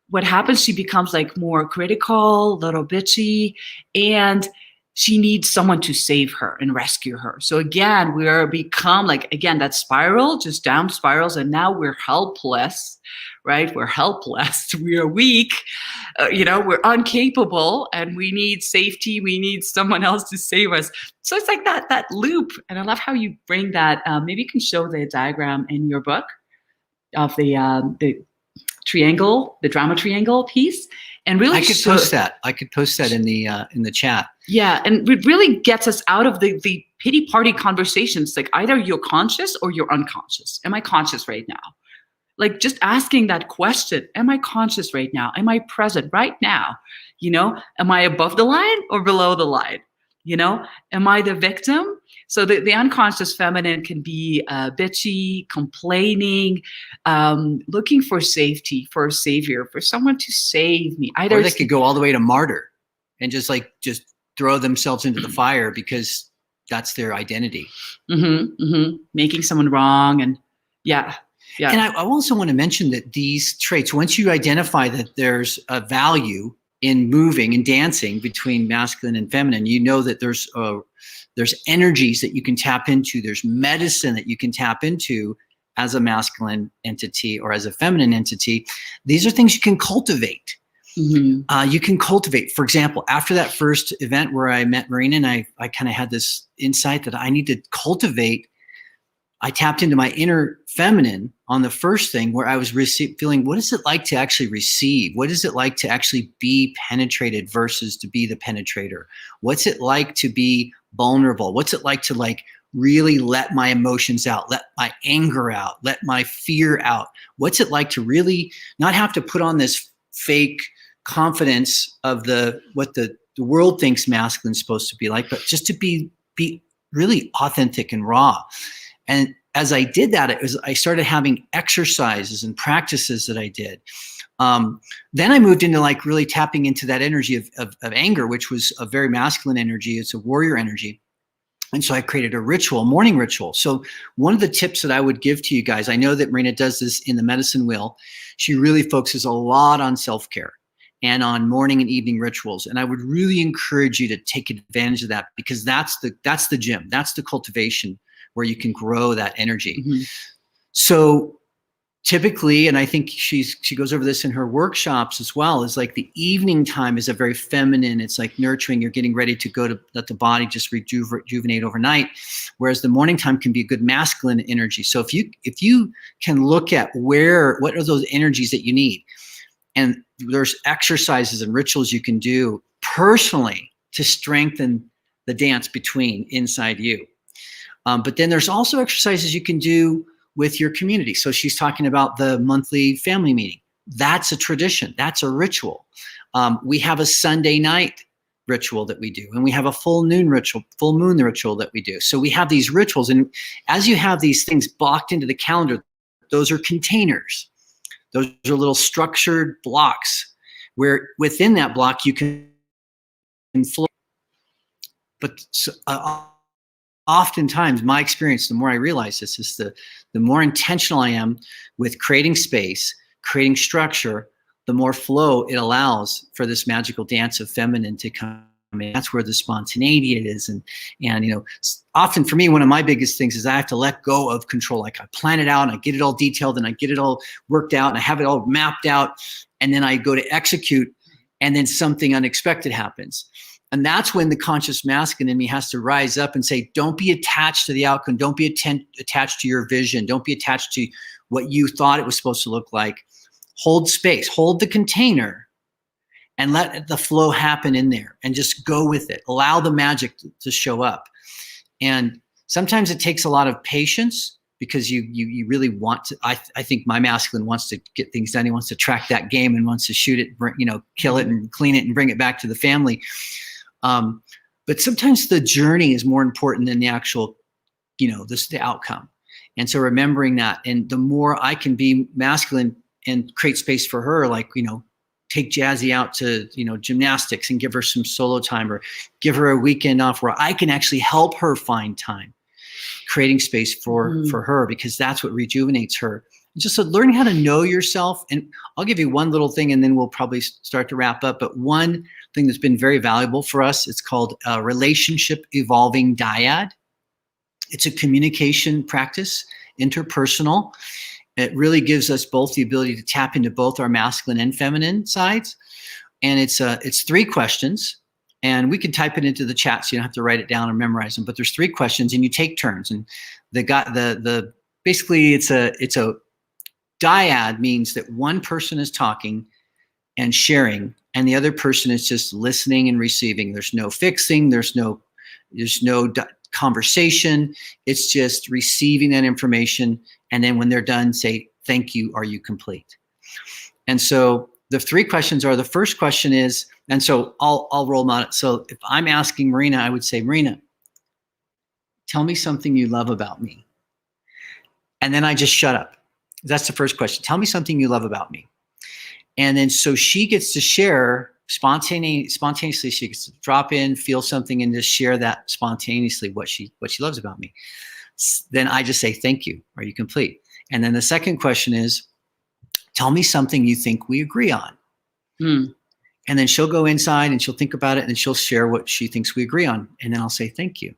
What happens, she becomes like more critical, a little bitchy, and she needs someone to save her and rescue her. So again, become like, again, that spiral, just down spirals. And now we're helpless, right? We're helpless. We are weak. We're incapable and we need safety. We need someone else to save us. So it's like that loop. And I love how you bring that. Maybe you can show the diagram in your book of the triangle, the drama triangle piece. And really, I could post that. I could post that in the chat. Yeah, and it really gets us out of the pity party conversations. Like, either you're conscious or you're unconscious. Am I conscious right now? Like, just asking that question: am I conscious right now? Am I present right now? Am I above the line or below the line? Am I the victim? So the unconscious feminine can be bitchy, complaining, looking for safety, for a savior, for someone to save me. Or they could go all the way to martyr and just throw themselves into the fire because that's their identity. Making someone wrong. And yeah. And I also want to mention that these traits, once you identify that there's a value in moving and dancing between masculine and feminine, that there's There's energies that you can tap into. There's medicine that you can tap into as a masculine entity or as a feminine entity. These are things you can cultivate. You can cultivate. For example, after that first event where I met Marina and I kind of had this insight that I need to cultivate, I tapped into my inner feminine on the first thing where I was feeling, what is it like to actually receive? What is it like to actually be penetrated versus to be the penetrator? What's it like to be vulnerable? What's it like to really let my emotions out, let my anger out, let my fear out? What's it like to really not have to put on this fake confidence of what the world thinks masculine is supposed to be like, but just to be really authentic and raw. And as I did that, I started having exercises and practices that I did. Then I moved into really tapping into that energy of anger, which was a very masculine energy. It's a warrior energy. And so I created a ritual, a morning ritual. So one of the tips that I would give to you guys, I know that Marina does this in the medicine wheel. She really focuses a lot on self-care and on morning and evening rituals. And I would really encourage you to take advantage of that, because that's the gym. That's the cultivation where you can grow that energy. So typically, and I think she goes over this in her workshops as well, is the evening time is a very feminine, it's nurturing. You're getting ready to go to let the body just rejuvenate overnight. Whereas the morning time can be a good masculine energy. So if you can look at what are those energies that you need, and there's exercises and rituals you can do personally to strengthen the dance between inside you. But then there's also exercises you can do with your community. So she's talking about the monthly family meeting. That's a tradition. That's a ritual. We have a Sunday night ritual that we do, and we have a full moon ritual that we do. So we have these rituals, and as you have these things blocked into the calendar, those are containers. Those are little structured blocks where within that block you can flow. But oftentimes, my experience, the more I realize this, is the more intentional I am with creating space, creating structure, the more flow it allows for this magical dance of feminine to come in. That's where the spontaneity is. And often for me, one of my biggest things is I have to let go of control. I plan it out and I get it all detailed and I get it all worked out and I have it all mapped out. And then I go to execute and then something unexpected happens. And that's when the conscious masculine in me has to rise up and say, don't be attached to the outcome. Don't be attached to your vision. Don't be attached to what you thought it was supposed to look like. Hold space, hold the container, and let the flow happen in there and just go with it. Allow the magic to show up. And sometimes it takes a lot of patience, because you really want to, I think my masculine wants to get things done. He wants to track that game and wants to shoot it, kill it and clean it and bring it back to the family. But sometimes the journey is more important than the actual, the outcome. And so remembering that, and the more I can be masculine and create space for her, take Jazzy out to, gymnastics and give her some solo time, or give her a weekend off where I can actually help her find time, creating space for her, because that's what rejuvenates her. Just learning how to know yourself. And I'll give you one little thing and then we'll probably start to wrap up. But one thing that's been very valuable for us, it's called Relationship Evolving Dyad. It's a communication practice, interpersonal. It really gives us both the ability to tap into both our masculine and feminine sides. And it's 3 questions. And we can type it into the chat so you don't have to write it down or memorize them. But there's 3 questions and you take turns. And basically it's a dyad, means that one person is talking and sharing, and the other person is just listening and receiving. There's no fixing. There's no conversation. It's just receiving that information. And then when they're done, say, thank you. Are you complete? And so the 3 questions are, the first question is, and so I'll roll them out. So if I'm asking Marina, I would say, Marina, tell me something you love about me. And then I just shut up. That's the first question. Tell me something you love about me. And then so she gets to share spontaneously. She gets to drop in, feel something, and just share that spontaneously, what she loves about me. Then I just say, thank you. Are you complete? And then the second question is, tell me something you think we agree on. And then she'll go inside and she'll think about it and she'll share what she thinks we agree on. And then I'll say, thank you.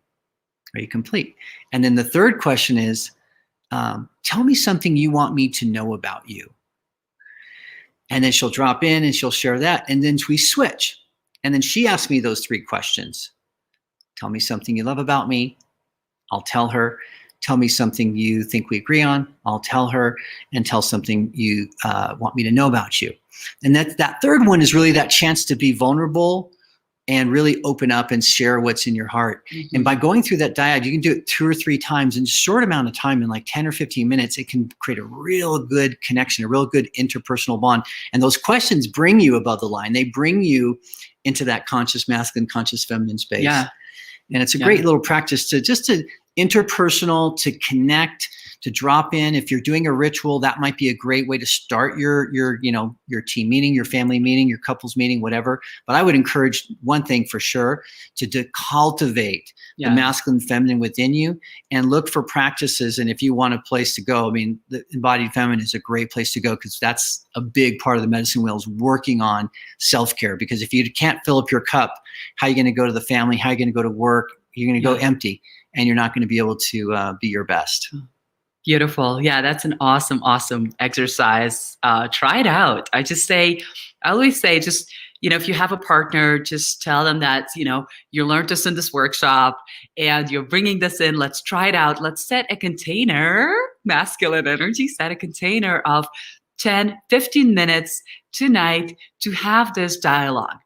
Are you complete? And then the third question is, tell me something you want me to know about you. And then she'll drop in and she'll share that. And then we switch. And then she asks me those 3 questions. Tell me something you love about me. I'll tell her. Tell me something you think we agree on. I'll tell her. And tell something you want me to know about you. And that third one is really that chance to be vulnerable and really open up and share what's in your heart. Mm-hmm. And by going through that dyad, you can do it 2 or 3 times in a short amount of time, in like 10 or 15 minutes. It can create a real good connection, a real good interpersonal bond. And those questions bring you above the line. They bring you into that conscious masculine, conscious feminine space. Yeah. And it's a great little practice to interpersonal, to connect, to drop in. If you're doing a ritual, that might be a great way to start your team meeting, your family meeting, your couples meeting, whatever. But I would encourage one thing for sure, to cultivate the masculine feminine within you and look for practices. And if you want a place to go, I mean, the embodied feminine is a great place to go, because that's a big part of the medicine wheel, is working on self-care. Because if you can't fill up your cup, how are you going to go to the family? How are you going to go to work? You're going to go empty, and you're not going to be able to be your best. Beautiful. Yeah, that's an awesome exercise. Try it out. I always say, just, if you have a partner, just tell them that, you learned this in this workshop and you're bringing this in. Let's try it out. Let's set a container, masculine energy, set a container of 10, 15 minutes tonight to have this dialogue.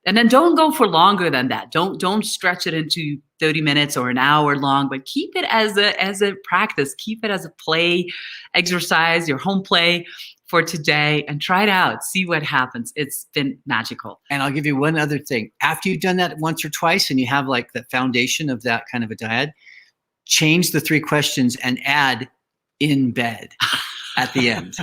And then don't go for longer than that. Don't stretch it into 30 minutes or an hour long, but keep it as a practice. Keep it as a play exercise, your home play for today, and try it out. See what happens. It's been magical. And I'll give you one other thing. After you've done that once or twice and you have like the foundation of that kind of a dyad, change the 3 questions and add "in bed" at the end.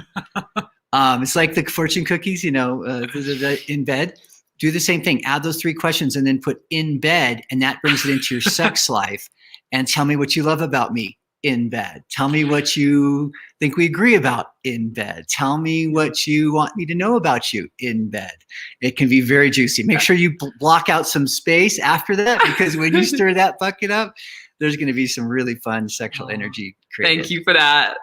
It's like the fortune cookies, in bed. Do the same thing. Add those 3 questions and then put "in bed," and that brings it into your sex life. And tell me what you love about me in bed. Tell me what you think we agree about in bed. Tell me what you want me to know about you in bed. It can be very juicy. Make sure you block out some space after that, because when you stir that bucket up, there's going to be some really fun sexual energy created. Thank you for that.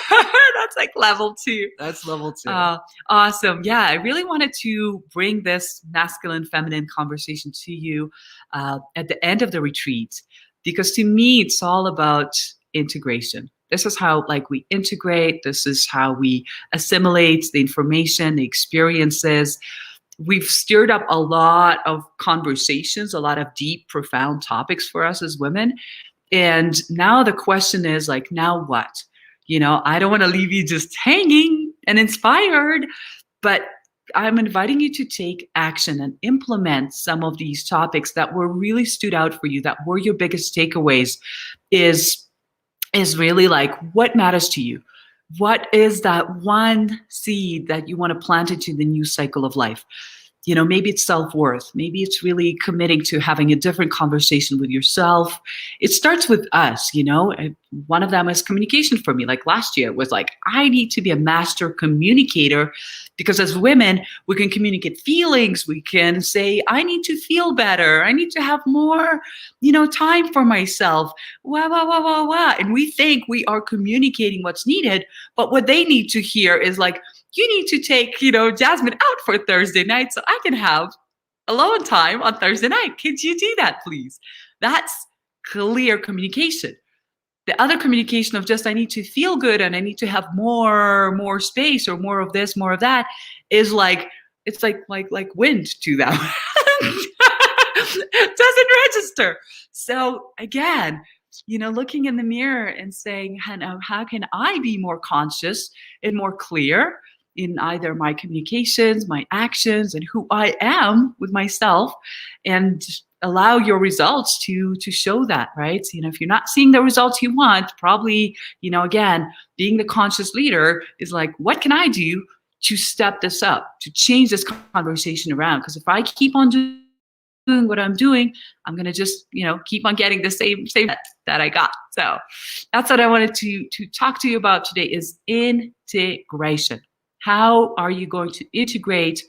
That's like level 2. That's level 2. Awesome. Yeah, I really wanted to bring this masculine feminine conversation to you at the end of the retreat, because to me, it's all about integration. This is how we integrate. This is how we assimilate the information, the experiences. We've stirred up a lot of conversations, a lot of deep, profound topics for us as women. And now the question is now what? I don't want to leave you just hanging and inspired, but I'm inviting you to take action and implement some of these topics that were really stood out for you, that were your biggest takeaways. Is really what matters to you? What is that one seed that you want to plant into the new cycle of life? Maybe it's self-worth. Maybe it's really committing to having a different conversation with yourself. It starts with us, One of them is communication for me. Like last year, it was I need to be a master communicator, because as women, we can communicate feelings. We can say, I need to feel better. I need to have more, time for myself. Wah. And we think we are communicating what's needed, but what they need to hear is you need to take, Jasmine out for Thursday night so I can have alone time on Thursday night. Could you do that, please? That's clear communication. The other communication of just, I need to feel good and I need to have more space or more of this, more of that, is it's like wind to them. It doesn't register. So again, looking in the mirror and saying, how can I be more conscious and more clear in either my communications, my actions, and who I am with myself, and allow your results to show that, right? If you're not seeing the results you want, probably, again, being the conscious leader is what can I do to step this up, to change this conversation around? Because if I keep on doing what I'm doing, I'm going to just, keep on getting the same that I got. So that's what I wanted to talk to you about today, is integration. How are you going to integrate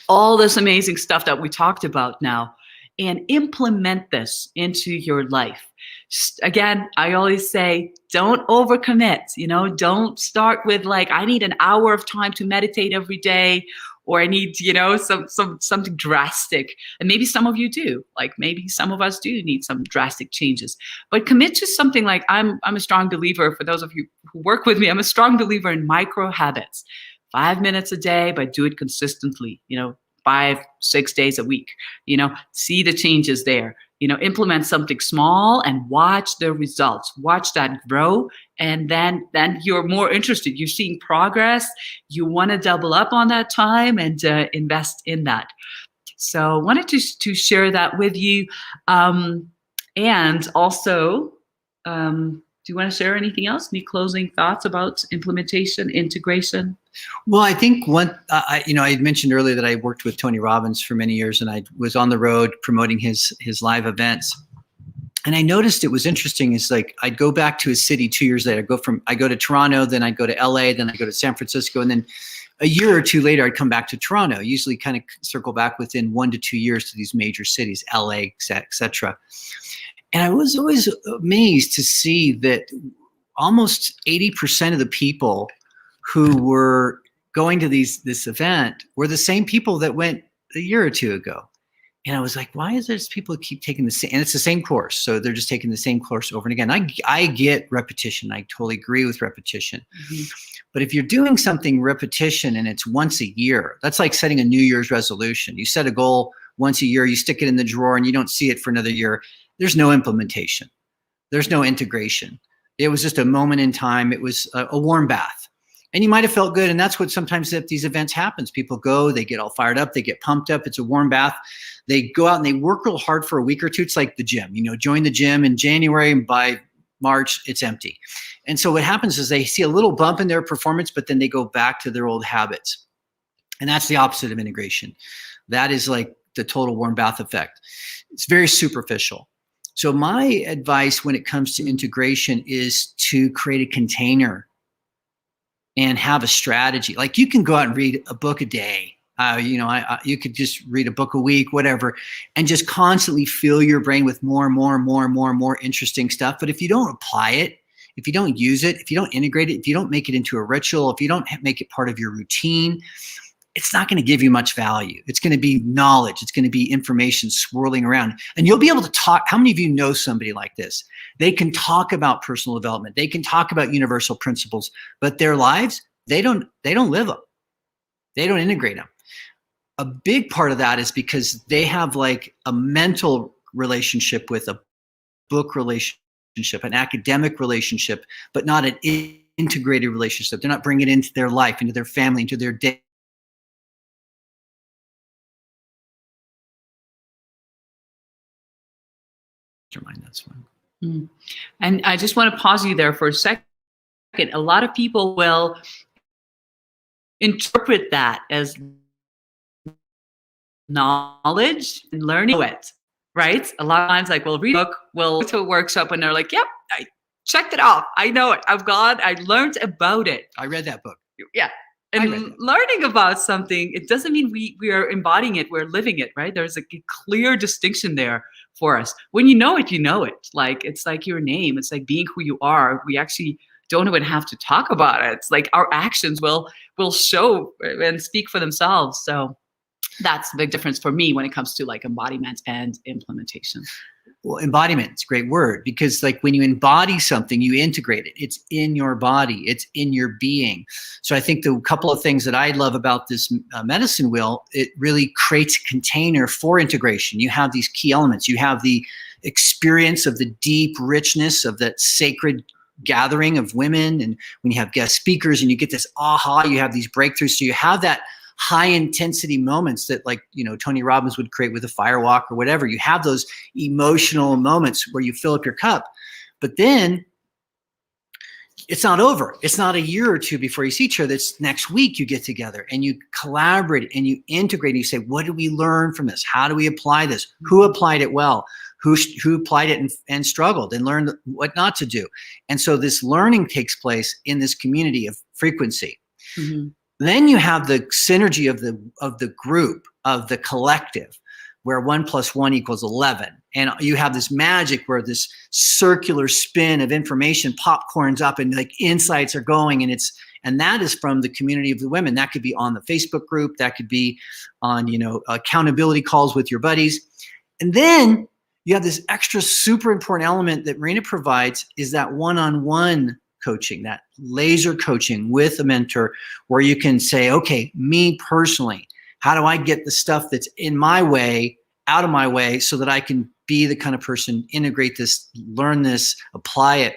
all this amazing stuff that we talked about now, and implement this into your life. Again, I always say, don't overcommit. Don't start with like, I need an hour of time to meditate every day, or I need, something drastic. And maybe some of you do. Like maybe some of us do need some drastic changes. But commit to something like I'm a strong believer. For those of you who work with me, I'm a strong believer in micro habits. 5 minutes a day, but do it consistently. 5-6 days a week. See the changes there. Implement something small and watch the results. Watch that grow, and then you're more interested. You're seeing progress. You want to double up on that time and invest in that. So, wanted to share that with you, and also. Do you want to share anything else? Any closing thoughts about implementation, integration? Well, I think I had mentioned earlier that I worked with Tony Robbins for many years, and I was on the road promoting his live events. And I noticed it was interesting. Is like I'd go back to his city 2 years later. I go to Toronto, then I'd go to LA, then I'd go to San Francisco, and then a year or two later, I'd come back to Toronto. Usually, kind of circle back within 1 to 2 years to these major cities, LA, etc. And I was always amazed to see that almost 80% of the people who were going to this event were the same people that went a year or two ago. And I was like, why is there's people who keep taking the same, and it's the same course. So they're just taking the same course over and again. I get repetition. I totally agree with repetition. Mm-hmm. But if you're doing something repetition and it's once a year, that's like setting a New Year's resolution. You set a goal once a year, you stick it in the drawer and you don't see it for another year. There's no implementation. There's no integration. It was just a moment in time. It was a warm bath. And you might have felt good. And that's what sometimes at these events happens. People go, they get all fired up, they get pumped up. It's a warm bath. They go out and they work real hard for a week or two. It's like the gym, join the gym in January, and by March, it's empty. And so what happens is they see a little bump in their performance, but then they go back to their old habits. And that's the opposite of integration. That is like the total warm bath effect. It's very superficial. So my advice when it comes to integration is to create a container and have a strategy. Like you can go out and read a book a day. You could just read a book a week, whatever, and just constantly fill your brain with more and more and more and more and more interesting stuff. But if you don't apply it, if you don't use it, if you don't integrate it, if you don't make it into a ritual, if you don't make it part of your routine, it's not going to give you much value. It's going to be knowledge. It's going to be information swirling around. And you'll be able to talk. How many of you know somebody like this? They can talk about personal development. They can talk about universal principles, but their lives, they don't live them. They don't integrate them. A big part of that is because they have like a mental relationship with a book relationship, an academic relationship, but not an integrated relationship. They're not bringing it into their life, into their family, into their day. Mind that's one. And I just want to pause you there for a second. A lot of people will interpret that as knowledge and learning it, right? A lot of times, like we'll read a book, we'll go to a workshop, and they're like, "Yep, I checked it off. I know it. I learned about it. I read that book." Yeah. And learning about something, it doesn't mean we are embodying it, we're living it, right? There's a clear distinction there for us. When you know it, you know it. Like, it's like your name. It's like being who you are. We actually don't even have to talk about it. It's like our actions will show and speak for themselves. So that's the big difference for me when it comes to like embodiment and implementation. Well, embodiment is a great word, because like when you embody something, you integrate it. It's in your body. It's in your being. So I think the couple of things that I love about this medicine wheel, it really creates a container for integration. You have these key elements. You have the experience of the deep richness of that sacred gathering of women. And when you have guest speakers and you get this aha, you have these breakthroughs. So you have that high intensity moments that, like, Tony Robbins would create with a fire walk or whatever. You have those emotional moments where you fill up your cup, but then it's not over. It's not a year or two before you see each other. It's next week you get together and you collaborate and you integrate and you say, what did we learn from this? How do we apply this? Who applied it well? Who applied it and struggled and learned what not to do? And so this learning takes place in this community of frequency. Mm-hmm. Then you have the synergy of the group. of the collective, where 1 + 1 = 11. And you have this magic where this circular spin of information popcorns up and like insights are going, and that is from the community of the women. That could be on the Facebook group, that could be on, accountability calls with your buddies. And then you have this extra super important element that Marina provides, is that one-on-one coaching, that laser coaching with a mentor, where you can say, okay, me personally, how do I get the stuff that's in my way out of my way so that I can be the kind of person, integrate this, learn this, apply it.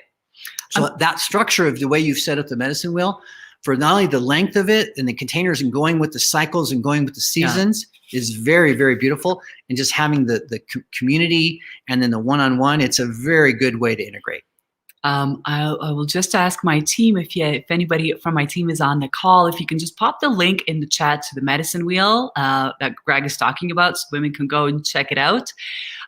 So that structure of the way you've set up the medicine wheel, for not only the length of it and the containers and going with the cycles and going with the seasons, is very, very beautiful. And just having the community and then the one-on-one, it's a very good way to integrate. I will just ask my team, if anybody from my team is on the call, if you can just pop the link in the chat to the medicine wheel that Greg is talking about, so women can go and check it out.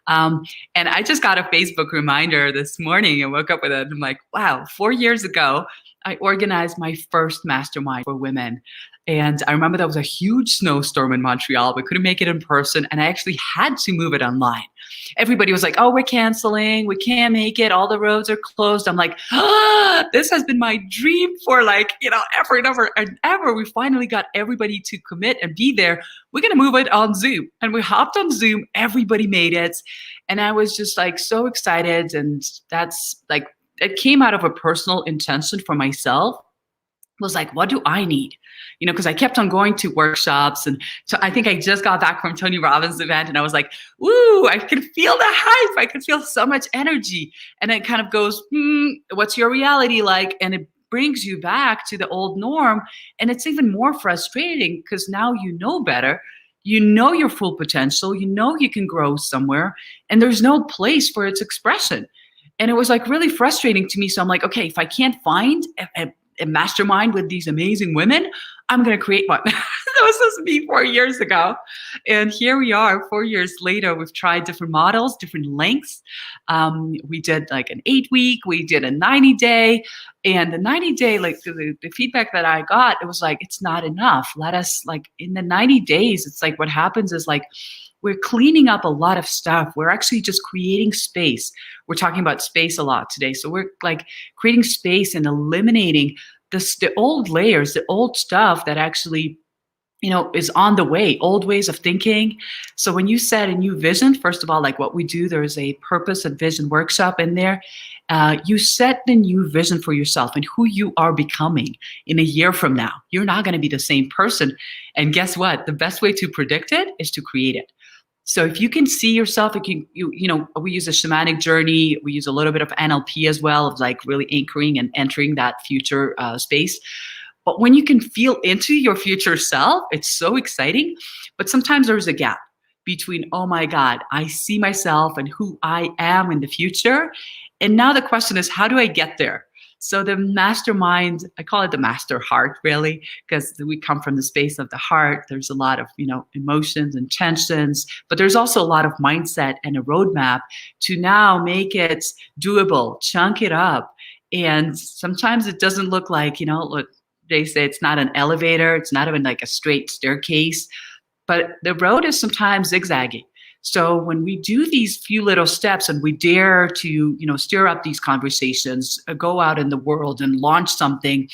And I just got a Facebook reminder this morning. I woke up with it. And I'm like, wow, 4 years ago, I organized my first mastermind for women. And I remember that was a huge snowstorm in Montreal. We couldn't make it in person, and I actually had to move it online. Everybody was like, oh, we're canceling. We can't make it. All the roads are closed. I'm like, this has been my dream for ever and ever. We finally got everybody to commit and be there. We're going to move it on Zoom. And we hopped on Zoom. Everybody made it. And I was just like so excited. And that's like, it came out of a personal intention for myself. Was like, what do I need? Because I kept on going to workshops. And so I think I just got back from Tony Robbins' event, and I was like, woo, I could feel the hype. I could feel so much energy. And it kind of goes, what's your reality like? And it brings you back to the old norm. And it's even more frustrating because now you know better. You know your full potential. You know you can grow somewhere, and there's no place for its expression. And it was like really frustrating to me. So I'm like, okay, if I can't find a mastermind with these amazing women, I'm going to create one. That was supposed to be 4 years ago. And here we are 4 years later. We've tried different models, different lengths. We did like an 8-week, we did a 90-day. And the 90-day, like the feedback that I got, it was like, it's not enough. Let us, like in the 90 days, it's like what happens is like, we're cleaning up a lot of stuff. We're actually just creating space. We're talking about space a lot today. So we're like creating space and eliminating the old layers, the old stuff that actually, is on the way, old ways of thinking. So when you set a new vision, first of all, like what we do, there's a purpose and vision workshop in there. You set the new vision for yourself and who you are becoming in a year from now. You're not going to be the same person. And guess what? The best way to predict it is to create it. So if you can see yourself, we use a shamanic journey. We use a little bit of NLP as well, of like really anchoring and entering that future space. But when you can feel into your future self, it's so exciting. But sometimes there's a gap between, oh my God, I see myself and who I am in the future. And now the question is, how do I get there? So the mastermind, I call it the master heart, really, because we come from the space of the heart. There's a lot of, emotions and tensions, but there's also a lot of mindset and a roadmap to now make it doable, chunk it up. And sometimes it doesn't look like, look, they say it's not an elevator. It's not even like a straight staircase, but the road is sometimes zigzaggy. So when we do these few little steps and we dare to, stir up these conversations, go out in the world and launch something,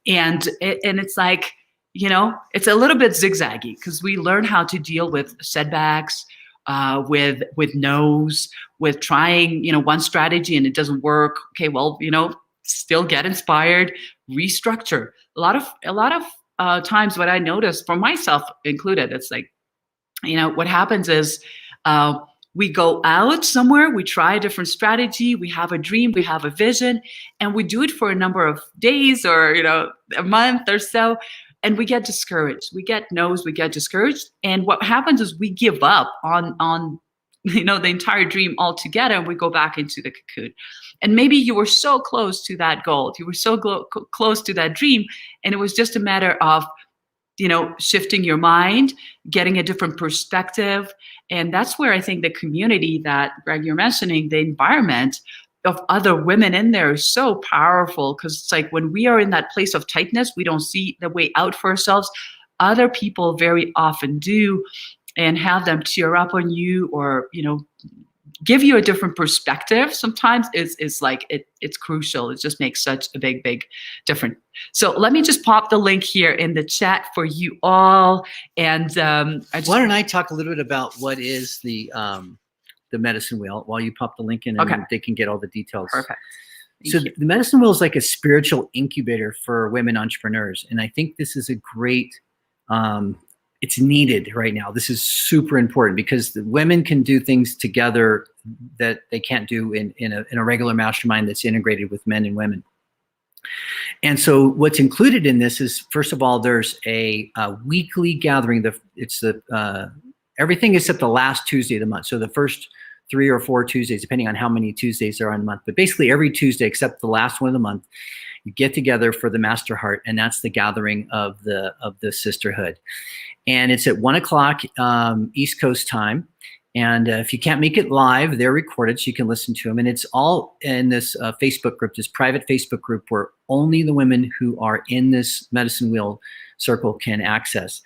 and it's like, it's a little bit zigzaggy because we learn how to deal with setbacks, with no's, with trying, one strategy and it doesn't work. Okay, well, still get inspired, restructure. A lot of times, what I notice for myself included, it's like, what happens is we go out somewhere, we try a different strategy, we have a dream, we have a vision, and we do it for a number of days or, a month or so, and we get discouraged. We get no's, we get discouraged. And what happens is we give up on the entire dream altogether, and we go back into the cocoon. And maybe you were so close to that goal, you were so close to that dream, and it was just a matter of shifting your mind, getting a different perspective. And that's where I think the community that, Greg, you're mentioning, the environment of other women in there is so powerful, because it's like when we are in that place of tightness, we don't see the way out for ourselves. Other people very often do. and have them cheer up on you, or give you a different perspective sometimes is like it's crucial. It just makes such a big difference. So let me just pop the link here in the chat for you all. And why don't I talk a little bit about what is the medicine wheel while you pop the link in, and they can get all the details. Perfect. So the medicine wheel is like a spiritual incubator for women entrepreneurs. And I think this is a great, it's needed right now. This is super important because the women can do things together that they can't do in a regular mastermind that's integrated with men and women. And so what's included in this is, first of all, there's a weekly gathering. Everything except the last Tuesday of the month. So the first 3 or 4 Tuesdays, depending on how many Tuesdays there are in a month. But basically every Tuesday except the last one of the month, you get together for the Master Heart, and that's the gathering of the sisterhood. And it's at 1 o'clock East Coast time. And if you can't make it live, they're recorded, so you can listen to them. And it's all in this Facebook group, this private Facebook group where only the women who are in this medicine wheel circle can access.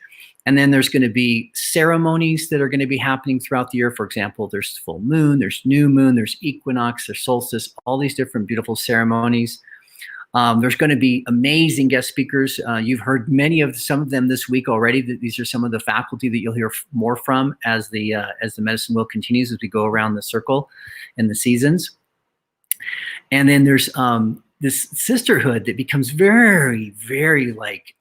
And then there's going to be ceremonies that are going to be happening throughout the year. For example, there's full moon, there's new moon, there's equinox, there's solstice, all these different beautiful ceremonies. There's going to be amazing guest speakers. You've heard some of them this week already. These are some of the faculty that you'll hear more from as the medicine wheel continues, as we go around the circle and the seasons. And then there's this sisterhood that becomes very, very like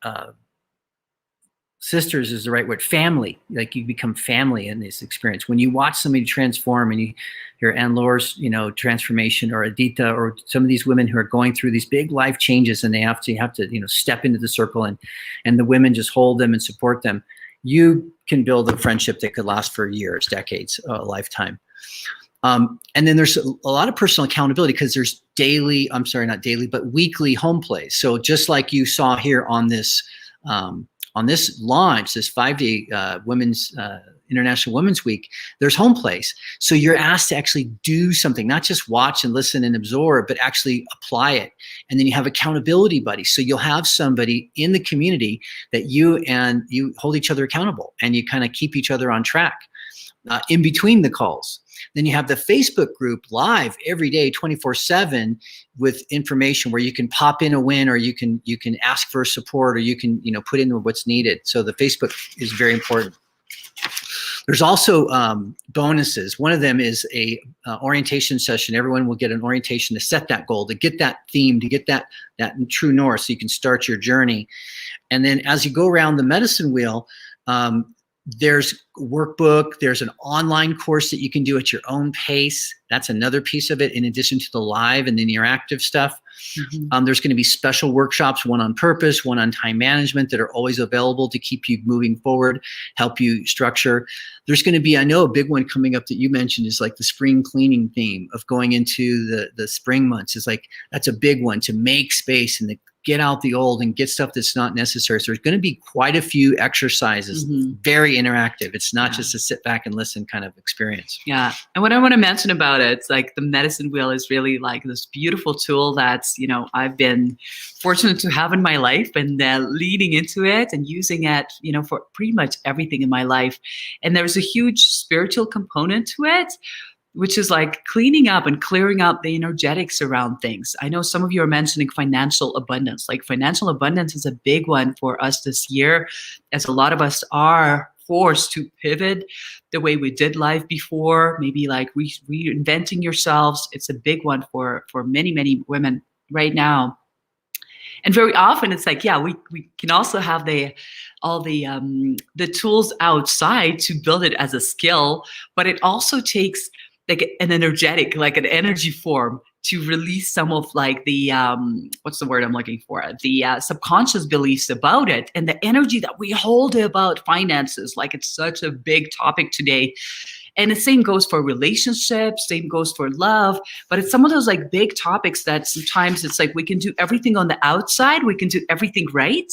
sisters is the right word, family. Like you become family in this experience. When you watch somebody transform and you hear Anne-Laura's, transformation, or Adita, or some of these women who are going through these big life changes, and they have to step into the circle, and the women just hold them and support them. You can build a friendship that could last for years, decades, a lifetime. And then there's a lot of personal accountability because there's weekly home plays. So just like you saw here on this launch, this 5-day International Women's Week, there's home plays. So you're asked to actually do something, not just watch and listen and absorb, but actually apply it. And then you have accountability buddies. So you'll have somebody in the community that you hold each other accountable, and you kind of keep each other on track in between the calls. Then you have the Facebook group live every day, 24/7, with information where you can pop in a win, or you can ask for support, or you can put in what's needed. So the Facebook is very important. There's also bonuses. One of them is a orientation session. Everyone will get an orientation to set that goal, to get that theme, to get that true north, so you can start your journey. And then as you go around the medicine wheel, there's workbook, there's an online course that you can do at your own pace. That's another piece of it, in addition to the live and the interactive stuff. Mm-hmm. There's going to be special workshops, one on purpose, one on time management, that are always available to keep you moving forward, help you structure. There's going to be, I know a big one coming up that you mentioned is like the spring cleaning theme of going into the spring months. Is like, that's a big one, to make space and get out the old and get stuff that's not necessary. So there's going to be quite a few exercises, mm-hmm. very interactive. It's not just a sit back and listen kind of experience. Yeah. And what I want to mention about it, it's like the medicine wheel is really like this beautiful tool that's, I've been fortunate to have in my life, and leading into it and using it, for pretty much everything in my life. And there's a huge spiritual component to it, which is like cleaning up and clearing up the energetics around things. I know some of you are mentioning financial abundance. Like financial abundance is a big one for us this year, as a lot of us are forced to pivot the way we did life before, maybe like reinventing yourselves. It's a big one for many, many women right now. And very often it's like, yeah, we can also have all the tools outside to build it as a skill, but it also takes like an energetic, like an energy form to release some of like the, what's the word I'm looking for? The subconscious beliefs about it, and the energy that we hold about finances. Like it's such a big topic today. And the same goes for relationships, same goes for love, but it's some of those like big topics that sometimes it's like we can do everything on the outside, we can do everything right,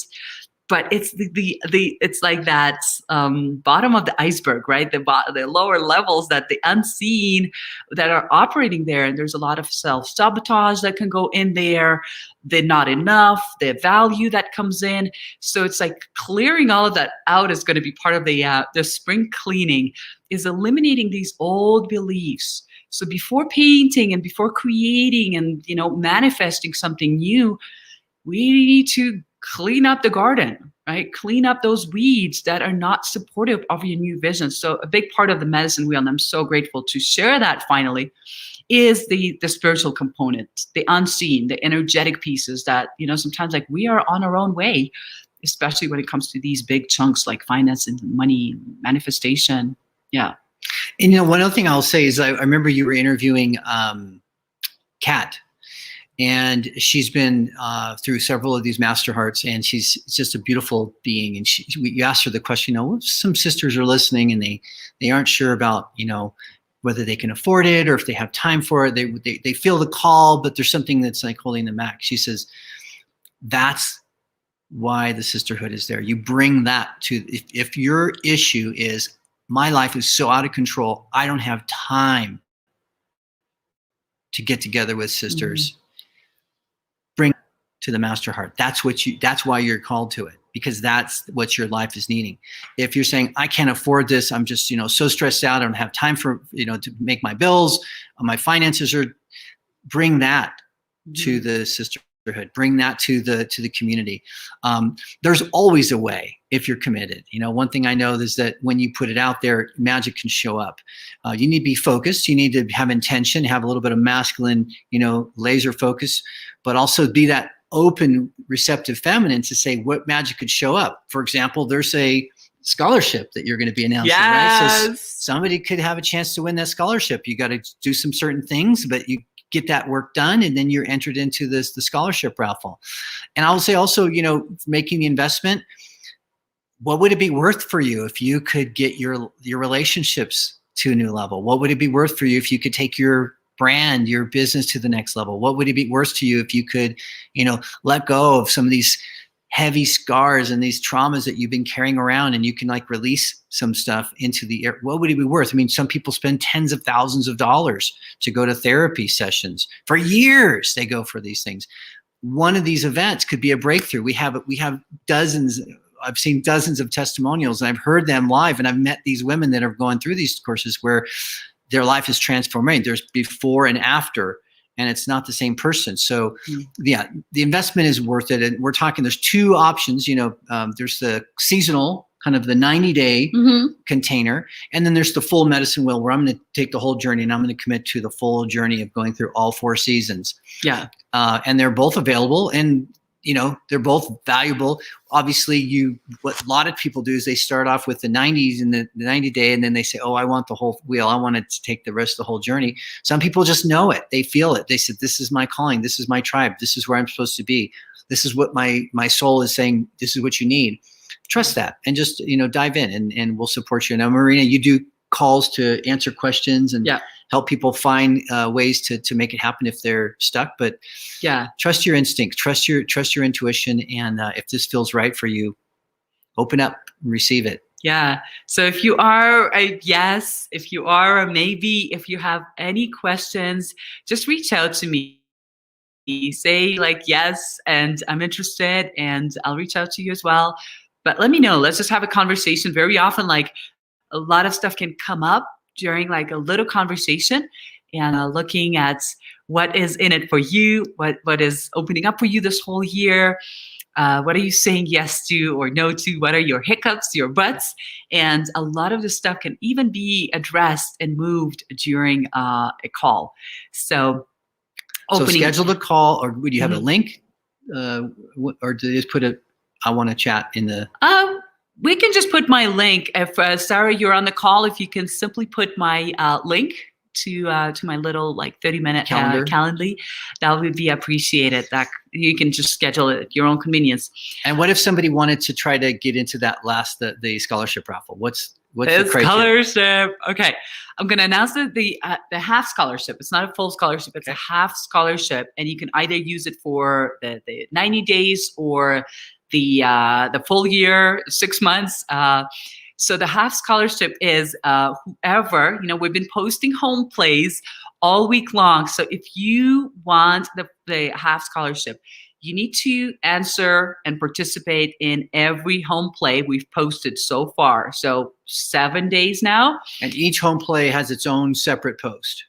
but it's it's like that bottom of the iceberg, right? The lower levels, that the unseen that are operating there, and there's a lot of self-sabotage that can go in there. The not enough, the value that comes in. So it's like clearing all of that out is going to be part of the spring cleaning, is eliminating these old beliefs. So before painting and before creating and manifesting something new, we need to clean up the garden, right? Clean up those weeds that are not supportive of your new vision. So a big part of the medicine wheel, and I'm so grateful to share that finally, is the spiritual component, the unseen, the energetic pieces that, sometimes like we are on our own way, especially when it comes to these big chunks like finance and money, manifestation. Yeah. And one other thing I'll say is I remember you were interviewing Kat. And she's been through several of these master hearts, and she's just a beautiful being. And you asked her the question, some sisters are listening and they aren't sure about, whether they can afford it or if they have time for it. They feel the call, but there's something that's like holding them back. She says, that's why the sisterhood is there. You bring that to, if your issue is, my life is so out of control, I don't have time to get together with sisters. Mm-hmm. Bring to the master heart. That's why you're called to it, because that's what your life is needing. If you're saying, I can't afford this, I'm just, so stressed out, I don't have time for, to make my bills, my finances are, bring that to the sisterhood, bring that to the community. There's always a way if you're committed. One thing I know is that when you put it out there, magic can show up. You need to be focused. You need to have intention, have a little bit of masculine, laser focus, but also be that open, receptive feminine to say what magic could show up. For example, there's a scholarship that you're going to be announcing, yes. Right? So somebody could have a chance to win that scholarship. You got to do some certain things, but you get that work done, and then you're entered into the scholarship raffle. And I will say also, making the investment, what would it be worth for you if you could get your relationships to a new level? What would it be worth for you if you could take your brand, your business to the next level? What would it be worth to you if you could, let go of some of these heavy scars and these traumas that you've been carrying around, and you can release some stuff into the air? What would it be worth? I mean, some people spend tens of thousands of dollars to go to therapy sessions. For years, they go for these things. One of these events could be a breakthrough. We have dozens. I've seen dozens of testimonials, and I've heard them live, and I've met these women that are going through these courses where their life is transforming. There's before and after, and it's not the same person. So yeah, the investment is worth it. And we're talking, there's two options, there's the seasonal, kind of the 90-day container. And then there's the full medicine wheel, where I'm going to take the whole journey, and I'm going to commit to the full journey of going through all 4 seasons. Yeah. And they're both available, and they're both valuable. Obviously, what a lot of people do is they start off with the 90s and the 90-day, and then they say, oh, I want the whole wheel. I want to take the rest of the whole journey. Some people just know it. They feel it. They said, this is my calling. This is my tribe. This is where I'm supposed to be. This is what my soul is saying. This is what you need. Trust that, and just, dive in, and we'll support you. Now, Marina, you do calls to answer questions and help people find ways to make it happen if they're stuck. But trust your instinct, trust your intuition, and if this feels right for you, open up and receive it. Yeah. So if you are a yes, if you are a maybe, if you have any questions, just reach out to me. Say yes, and I'm interested, and I'll reach out to you as well. But let me know. Let's just have a conversation. Very often, a lot of stuff can come up during a little conversation, and looking at what is in it for you, what is opening up for you this whole year. What are you saying yes to or no to? What are your hiccups, your buts? And a lot of this stuff can even be addressed and moved during a call. So schedule the call, or would you have a link? Or do they just put I want to chat in the... We can just put my link. If Sarah, you're on the call, if you can simply put my link to my little 30-minute Calendly, that would be appreciated. That you can just schedule it at your own convenience. And what if somebody wanted to try to get into that the scholarship raffle? What's the criteria? Scholarship? Okay, I'm going to announce the half scholarship. It's not a full scholarship. It's a half scholarship, and you can either use it for the 90 days or the full year, 6 months. So the half scholarship is whoever, we've been posting home plays all week long. So if you want the half scholarship, you need to answer and participate in every home play we've posted so far. So 7 days now. And each home play has its own separate post.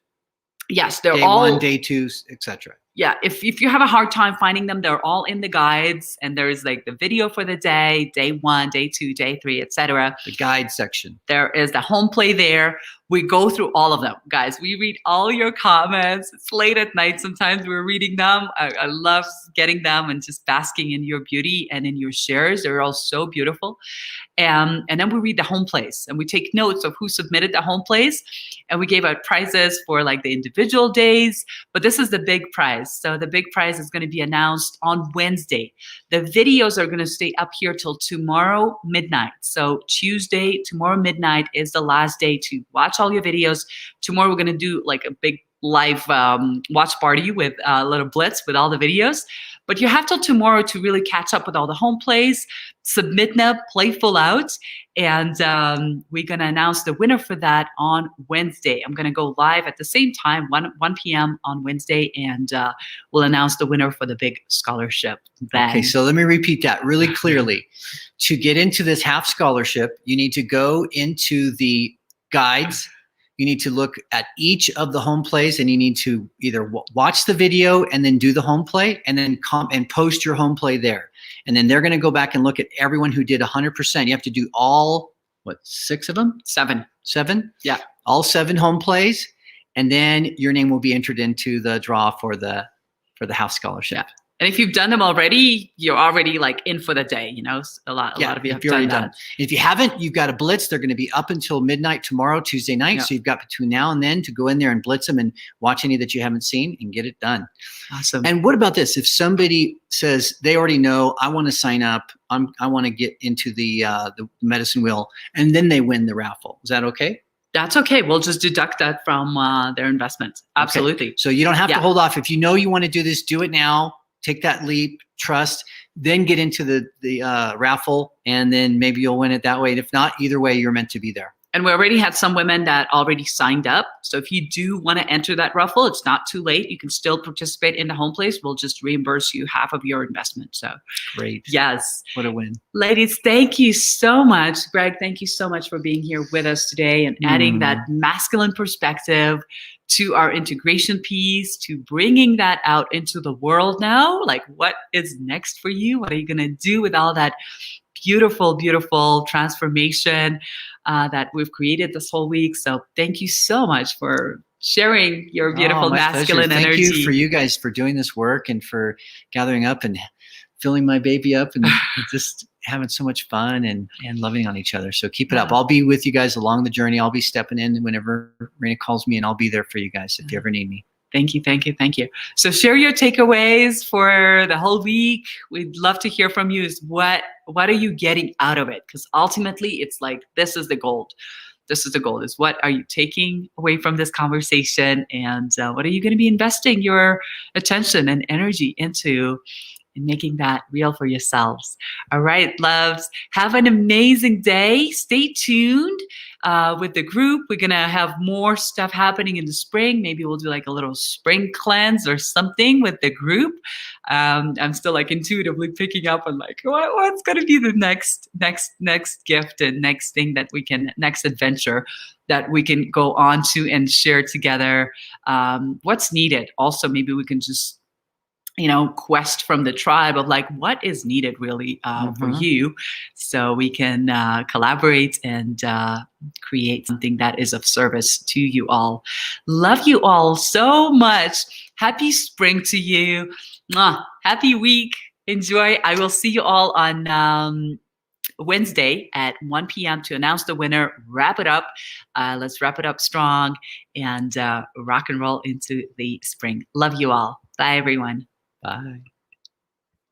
Yes, they're day all one, day two, etc. Yeah, if you have a hard time finding them, they're all in the guides, and there's like the video for the day 1, day 2, day 3, etc. The guide section. There is the home play there. We go through all of them, guys. We read all your comments. It's late at night. Sometimes we're reading them. I love getting them and just basking in your beauty and in your shares. They're all so beautiful. And then we read the home plays, and we take notes of who submitted the home plays, and we gave out prizes for like the individual days. But this is the big prize. So the big prize is going to be announced on Wednesday. The videos are going to stay up here till tomorrow midnight. So Tuesday, tomorrow midnight is the last day to watch all your videos. Tomorrow we're going to do like a big live watch party with a little blitz with all the videos. But you have till tomorrow to really catch up with all the home plays, submit them, play full out, and we're going to announce the winner for that on Wednesday. I'm going to go live at the same time, 1 p.m. on Wednesday, and we'll announce the winner for the big scholarship then. Okay, so let me repeat that really clearly. To get into this half scholarship, you need to go into the guides. You need to look at each of the home plays, and you need to either watch the video and then do the home play, and then come and post your home play there. And then they're going to go back and look at everyone who did 100%. You have to do all, 6 of them? 7. 7? Yeah. All 7 home plays, and then your name will be entered into the draw for the half scholarship. Yeah. And if you've done them already, you're already like in for the day. A lot of you have done that. If you haven't, you've got a blitz. They're going to be up until midnight tomorrow, Tuesday night. Yeah. So you've got between now and then to go in there and blitz them and watch any that you haven't seen and get it done. Awesome. And what about this? If somebody says they already know, I want to sign up, I want to get into the medicine wheel, and then they win the raffle. Is that okay? That's okay. We'll just deduct that from their investment. Absolutely. Okay. So you don't have to hold off. If you know you want to do this, do it now. Take that leap, trust, then get into the raffle, and then maybe you'll win it that way. And if not, either way, you're meant to be there. And we already had some women that already signed up. So if you do want to enter that raffle, it's not too late. You can still participate in the home place. We'll just reimburse you half of your investment. So great. Yes. What a win. Ladies, thank you so much. Greg, thank you so much for being here with us today and adding that masculine perspective to our integration piece, to bringing that out into the world now. Like, what is next for you? What are you going to do with all that beautiful, beautiful transformation that we've created this whole week? So thank you so much for sharing your beautiful masculine energy. Thank you for you guys for doing this work and for gathering up and filling my baby up and just having so much fun and loving on each other. So keep it up. I'll be with you guys along the journey. I'll be stepping in whenever Marina calls me, and I'll be there for you guys if you ever need me. Thank you, thank you, thank you. So share your takeaways for the whole week. We'd love to hear from you. Is what are you getting out of it? Because ultimately, it's like, this is the gold. This is the goal, is what are you taking away from this conversation, and what are you going to be investing your attention and energy into and making that real for yourselves. All right, loves, have an amazing day. Stay tuned with the group. We're going to have more stuff happening in the spring. Maybe we'll do like a little spring cleanse or something with the group. I'm still like intuitively picking up on like, what's going to be the next gift and next thing that we can, next adventure that we can go on to and share together. What's needed. Also, maybe we can just quest from the tribe of like, what is needed really for you, so we can collaborate and create something that is of service to you all. Love you all so much. Happy spring to you. Mwah. Happy week. Enjoy. I will see you all on Wednesday at 1 p.m. to announce the winner. Wrap it up. Let's wrap it up strong and rock and roll into the spring. Love you all. Bye, everyone. Bye.